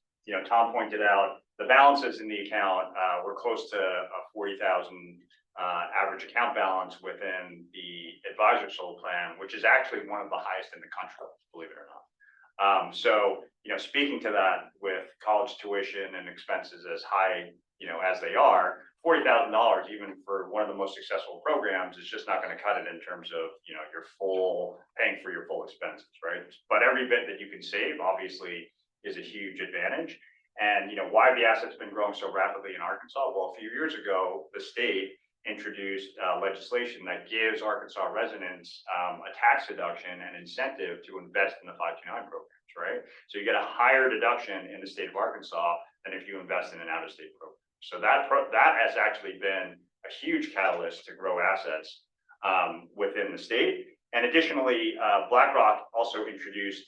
Tom pointed out, the balances in the account were close to a 40,000 average account balance within the advisor sold plan, which is actually one of the highest in the country, believe it or not. So, speaking to that, with college tuition and expenses as high, as they are, $40,000, even for one of the most successful programs, is just not going to cut it in terms of, your full paying for your full expenses, right? But every bit that you can save, obviously, is a huge advantage. And, why the assets been growing so rapidly in Arkansas? Well, a few years ago, the state introduced legislation that gives Arkansas residents a tax deduction and incentive to invest in the 529 programs, right? So you get a higher deduction in the state of Arkansas than if you invest in an out-of-state program. So that has actually been a huge catalyst to grow assets within the state. And additionally, BlackRock also introduced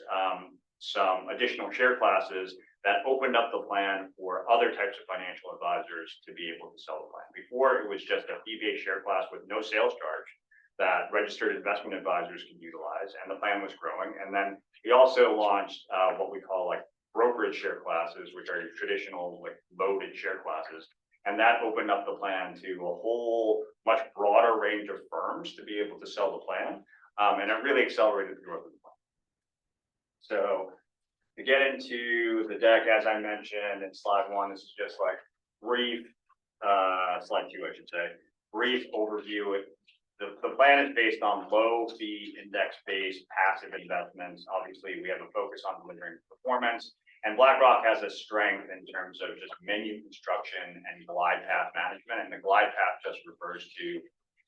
some additional share classes that opened up the plan for other types of financial advisors to be able to sell the plan. Before, it was just a fee-based share class with no sales charge that registered investment advisors can utilize, and the plan was growing. And then we also launched what we call brokerage share classes, which are your traditional loaded share classes. And that opened up the plan to a whole much broader range of firms to be able to sell the plan. And it really accelerated the growth of the plan. So to get into the deck, as I mentioned in slide 1, this is just brief, slide 2, I should say, brief overview. The plan is based on low fee index-based passive investments. Obviously, we have a focus on delivering performance, and BlackRock has a strength in terms of just menu construction and glide path management. And the glide path just refers to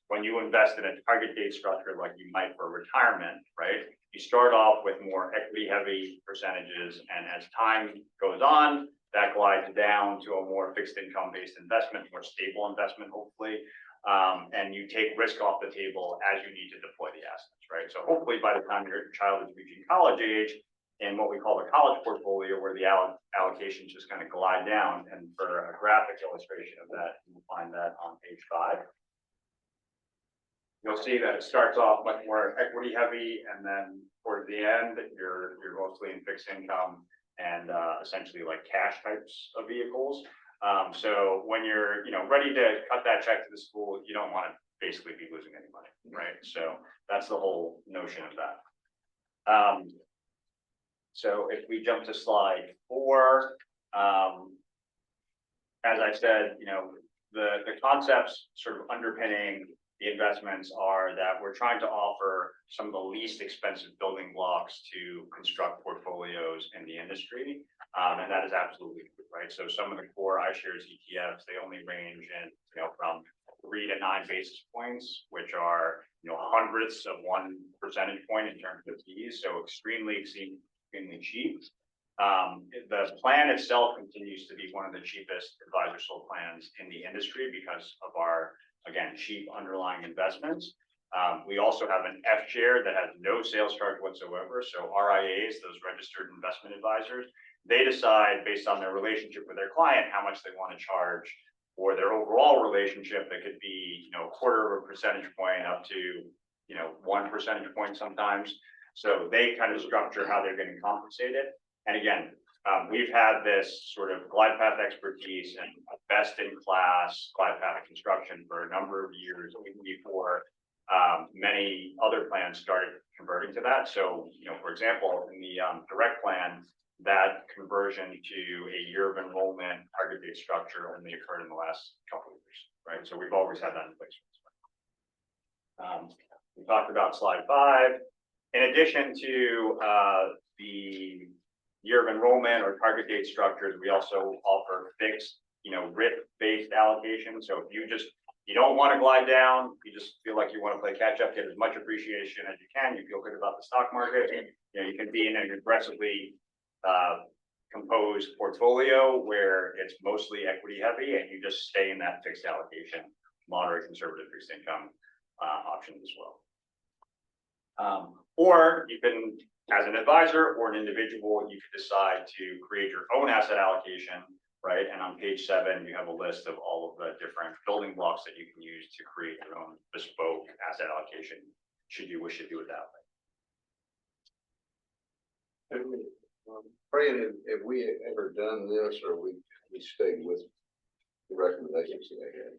when you invest in a target date structure like you might for retirement, right? You start off with more equity heavy percentages, and as time goes on, that glides down to a more fixed income based investment, more stable investment, hopefully. And you take risk off the table as you need to deploy the assets, right? So hopefully by the time your child is reaching college age, in what we call the college portfolio, where the allocations just kind of glide down. And for a graphic illustration of that, you will find that on page 5. You'll see that it starts off much more equity heavy, and then towards the end, you're mostly in fixed income and essentially cash types of vehicles. So when you're ready to cut that check to the school, you don't want to basically be losing any money, right? So that's the whole notion of that. So if we jump to slide 4, as I said, the concepts sort of underpinning the investments are that we're trying to offer some of the least expensive building blocks to construct portfolios in the industry. And that is absolutely true, right? So some of the core iShares ETFs, they only range in, from 3 to 9 basis points, which are, hundredths of 1 percentage point in terms of fees. So extremely cheap. The plan itself continues to be one of the cheapest advisor sold plans in the industry because of our, again, cheap underlying investments. We also have an F share that has no sales charge whatsoever. So RIAs, those registered investment advisors, they decide based on their relationship with their client how much they want to charge for their overall relationship. That could be, a quarter of a percentage point up to, 1 percentage point sometimes. So they kind of structure how they're getting compensated. And again, we've had this sort of glide path expertise and best in class glide path construction for a number of years, even before many other plans started converting to that. So, for example, in the direct plan, that conversion to a year of enrollment target date structure only occurred in the last couple of years, right? So we've always had that in place. We talked about slide 5. In addition to the year of enrollment or target date structures, we also offer fixed, RIP-based allocation. So if you don't want to glide down, you just feel like you want to play catch up, get as much appreciation as you can, you feel good about the stock market, you can be in an aggressively composed portfolio where it's mostly equity heavy and you just stay in that fixed allocation, moderate conservative fixed income. options as well. Or you can, as an advisor or an individual, you could decide to create your own asset allocation, right? And on page 7, you have a list of all of the different building blocks that you can use to create your own bespoke asset allocation, should you wish to do it that way. Fran, have we ever done this, or we stayed with the recommendations that they had?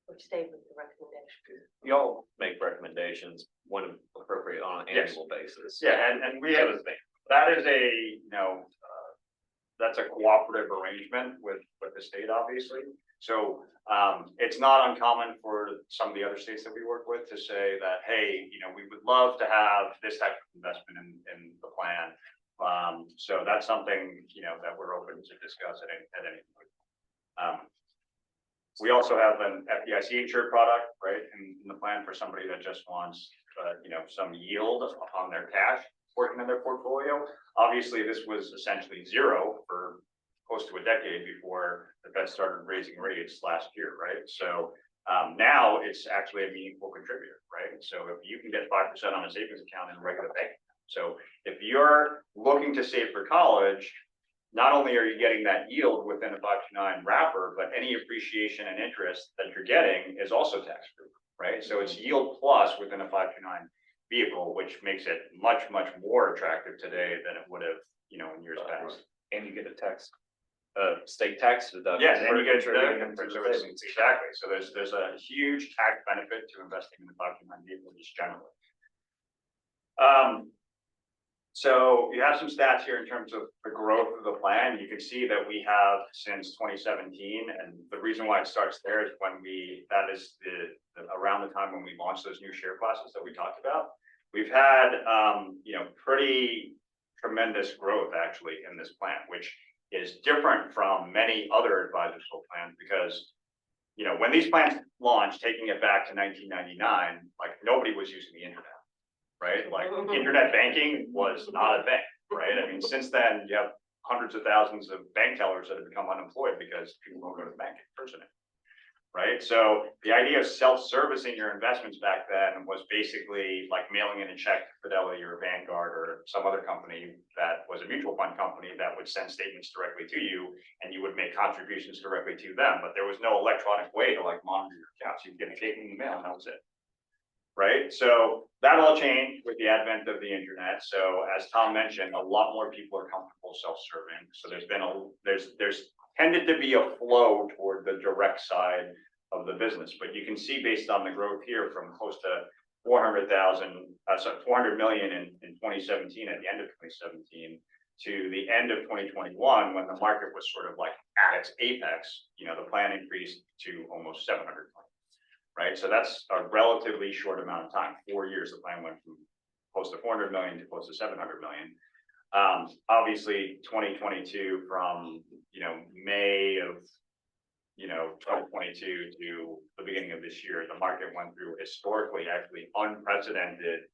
Which stayed with the recommendation. Y'all make recommendations when appropriate on an Yes. annual basis. Yeah, and we have, that is a, you know, that's a cooperative arrangement with the state, obviously. So it's not uncommon for some of the other states that we work with to say that, hey, you know, we would love to have this type of investment in the plan. So that's something, you know, that we're open to discuss at any point. We also have an FDIC insured product, right, in the plan for somebody that just wants, you know, some yield on their cash portion of their portfolio. Obviously, this was essentially zero for close to a decade before the Fed started raising rates last year, right? So now it's actually a meaningful contributor, right? So if you can get 5% on a savings account in a regular bank, so if you're looking to save for college, not only are you getting that yield within a 529 wrapper, but any appreciation and interest that you're getting is also tax-free, right? So it's yield plus within a 529 vehicle, which makes it much, much more attractive today than it would have, you know, in years past. And you get a state tax deduction. Yes, and you get contributing so to the it's- savings. exactly. So there's a huge tax benefit to investing in the 529 vehicle just generally. So you have some stats here in terms of the growth of the plan. You can see that we have since 2017, and the reason why it starts there is when that is around the time when we launched those new share classes that we talked about. We've had, you know, pretty tremendous growth actually in this plan, which is different from many other advisors plans because, you know, when these plans launched, taking it back to 1999, like nobody was using the internet. Right? Like internet banking was not a thing, right? I mean, since then you have hundreds of thousands of bank tellers that have become unemployed because people don't go to the bank in person. Right? So the idea of self-servicing your investments back then was basically like mailing in a check to Fidelity or Vanguard or some other company that was a mutual fund company that would send statements directly to you and you would make contributions directly to them. But there was no electronic way to like monitor your accounts. You'd get a statement in the mail and that was it. Right? So that all changed with the advent of the internet. So as Tom mentioned, a lot more people are comfortable self-serving. So there's tended to be a flow toward the direct side of the business. But you can see based on the growth here from close to 400 million in 2017 at the end of 2017 to the end of 2021 when the market was sort of like at its apex, you know, the plan increased to almost 700 million. Right, so that's a relatively short amount of time. 4 years, the plan went from close to 400 million to close to 700 million. Obviously, 2022 from, you know, May of, you know, 2022 to the beginning of this year, the market went through historically actually unprecedented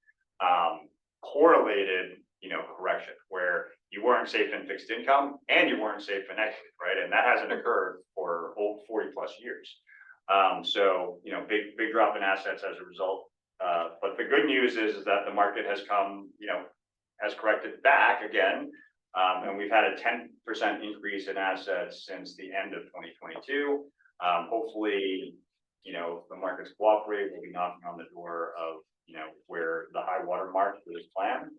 correlated, you know, correction where you weren't safe in fixed income and you weren't safe in equity, right? And that hasn't occurred for 40 plus years. So, you know, big drop in assets as a result. But the good news is that the market has come, you know, has corrected back again. And we've had a 10% increase in assets since the end of 2022. Hopefully, you know, the markets cooperate, we'll be knocking on the door of, you know, where the high water mark for this plan.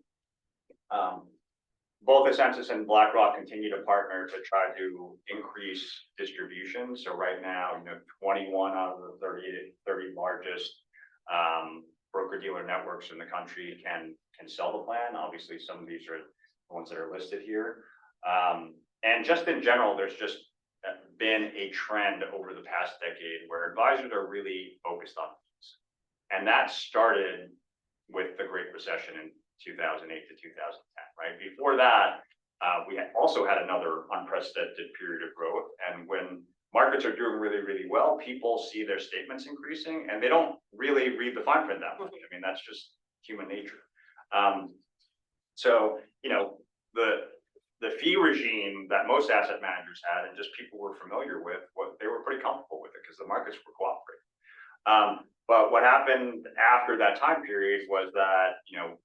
Both Ascensus and BlackRock continue to partner to try to increase distribution. So right now, you know, 21 out of the 30 largest broker-dealer networks in the country can sell the plan. Obviously, some of these are the ones that are listed here. And just in general, there's just been a trend over the past decade where advisors are really focused on fees. And that started with the Great Recession in 2008 to 2010, right? Before that, we had also had another unprecedented period of growth. And when markets are doing really, really well, people see their statements increasing and they don't really read the fine print that much. I mean, that's just human nature. So, you know, the fee regime that most asset managers had and just people were familiar with, they were pretty comfortable with it because the markets were cooperating. But what happened after that time period was that, you know,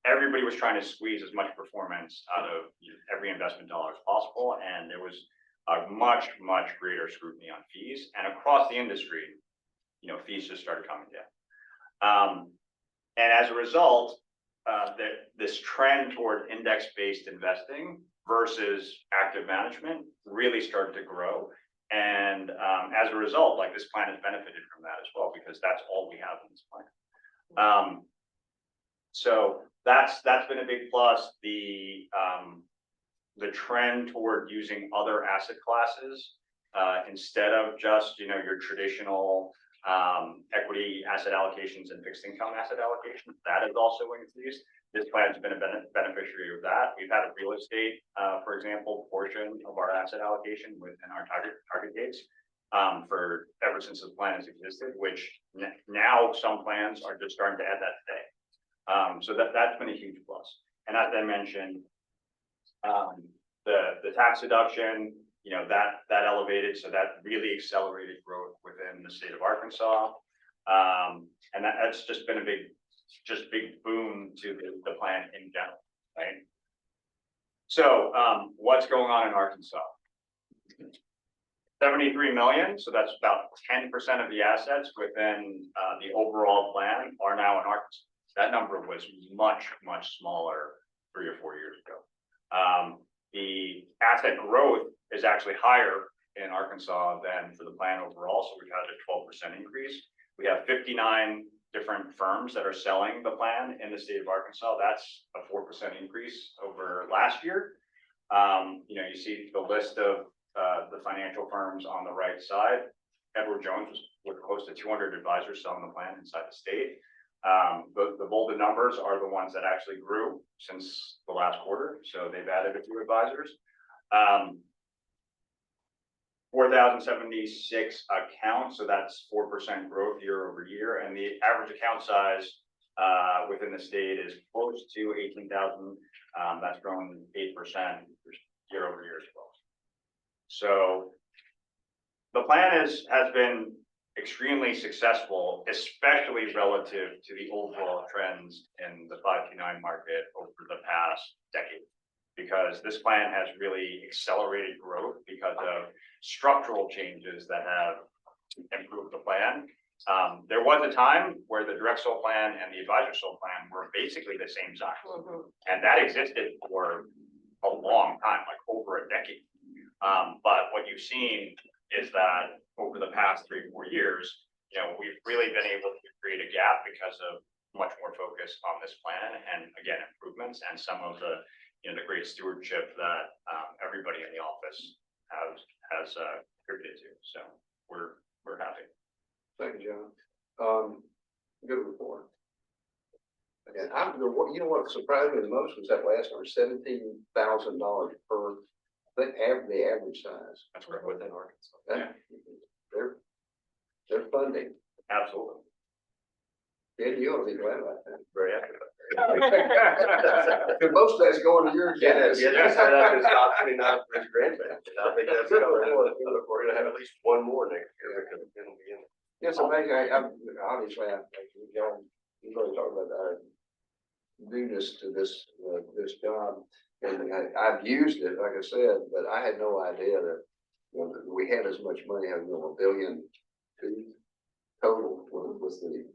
everybody was trying to squeeze as much performance out of every investment dollar as possible, and there was a much, much greater scrutiny on fees, and across the industry, you know, fees just started coming down. And as a result, this trend toward index-based investing versus active management really started to grow. And as a result, like this plan has benefited from that as well, because that's all we have in this plan. So that's been a big plus. The trend toward using other asset classes instead of just, you know, your traditional equity asset allocations and fixed income asset allocations, that has also increased. This plan has been a beneficiary of that. We've had a real estate, for example, portion of our asset allocation within our target dates for ever since this plan has existed, which now some plans are just starting to add that today. So that's been a huge plus. And as I mentioned, the tax deduction, you know, that elevated, so that really accelerated growth within the state of Arkansas. And that's just been a big boom to the plan in general, right? So what's going on in Arkansas? 73 million, so that's about 10% of the assets within the overall plan are now in Arkansas. That number was much, much smaller 3 or 4 years ago. The asset growth is actually higher in Arkansas than for the plan overall, so we've had a 12% increase. We have 59 different firms that are selling the plan in the state of Arkansas. That's a 4% increase over last year. You know, you see the list of the financial firms on the right side. Edward Jones was with close to 200 advisors selling the plan inside the state. The bolded numbers are the ones that actually grew since the last quarter, so they've added a few advisors. 4,076 accounts, so that's 4% growth year over year, and the average account size within the state is close to 18,000. That's grown 8% year over year as well. So the plan has been extremely successful, especially relative to the overall trends in the 529 market over the past decade, because this plan has really accelerated growth because of structural changes that have improved the plan. There was a time where the direct sold plan and the advisor sold plan were basically the same size, and that existed for a long time, like over a decade. But what you've seen is that over the past 3 or 4 years, you know, we've really been able to create a gap because of much more focus on this plan and, again, improvements and some of the, you know, the great stewardship that everybody in the office has contributed to. So we're happy. Thank you, John. Good report. And you know what surprised me the most was that last number, $17,000 per. The average size. That's right, within Arkansas. Yeah. They're funding. Absolutely. And you ought to be glad about that. Very happy about that. Because most of that's going to your kids. Yeah, just set up his top 29 for his grandbaby. I think that's coming. We're gonna have at least one more next year because it'll be in. Yes, amazing. Obviously, you really talk about our newness to this job. And I've used it, like I said, but I had no idea that, you know, that we had as much money, having $1.2 billion total was the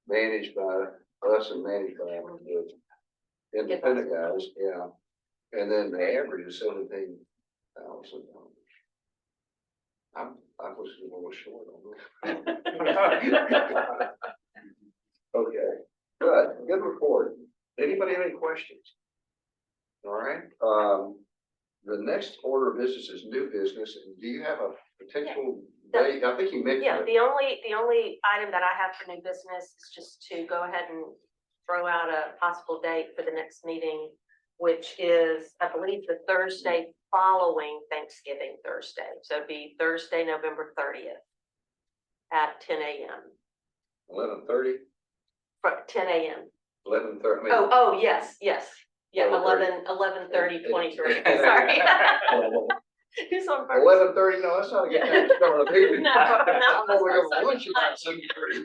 managed by us and managed by the independent guys, yeah. And then the average is $17,000. I was a little short on that. Okay, good report. Anybody have any questions? All right, the next order of business is new business. And do you have a potential date? I think you mentioned. Yeah, it. the only item that I have for new business is just to go ahead and throw out a possible date for the next meeting, which is, I believe, the Thursday following Thanksgiving Thursday. So it'd be Thursday, November 30th at 10 a.m. 11:30. 10 a.m. 11:30. Oh, yes. Yeah, 11:30. 11:30, 23. Sorry. Who's on first? 11:30, no, that's not a good time to start a meeting. No, no, I'm gonna go that's for lunch not- about 7:30.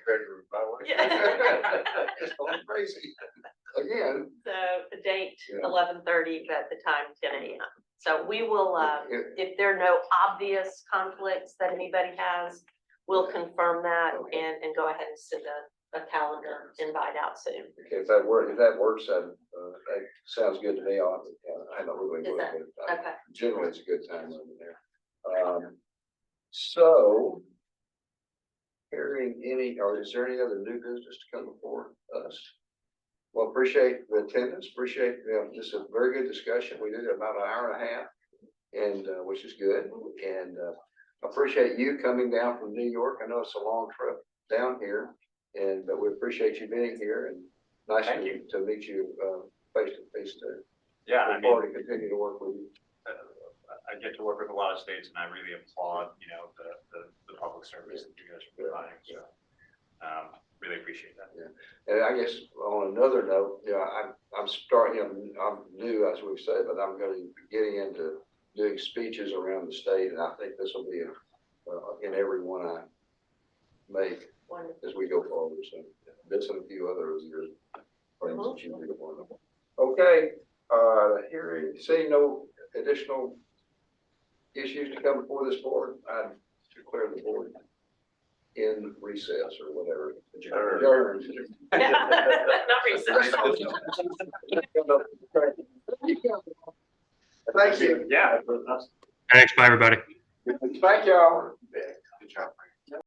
Treasurer, by the way. Yeah. Just going crazy. Again, So the date, Yeah. 11:30, but the time 10 a.m. So we will, Yeah. if there are no obvious conflicts that anybody has, we'll confirm that Okay. and go ahead and send a calendar invite out soon. okay, if that works, that sounds good to me. I don't really Is would, that- but Okay. generally it's a good time over there. So hearing any, or is there any other new business to come before us? Well, appreciate the attendance, appreciate, this is a very good discussion. We did about an hour and a half, and, which is good. And, appreciate you coming down from New York. I know it's a long trip down here, but we appreciate you being here, and nice Thank you. to meet you, face to face too. Yeah, I Look mean, forward to continue to work with you. I get to work with a lot of states and I really applaud, the public service that you guys are providing, so. Really appreciate that. And I guess on another note, I'm starting, I'm new, as we've said, but I'm gonna be getting into doing speeches around the state, and I think this will be in every one I make Wonderful. as we go forward, so this and a few other of your friends that you do one of them. Okay, seeing no additional issues to come before this board, I declare the board in recess or whatever. Adjourned. Not recent. Thank you. Yeah. Thanks, bye, everybody. Thank y'all. Good job.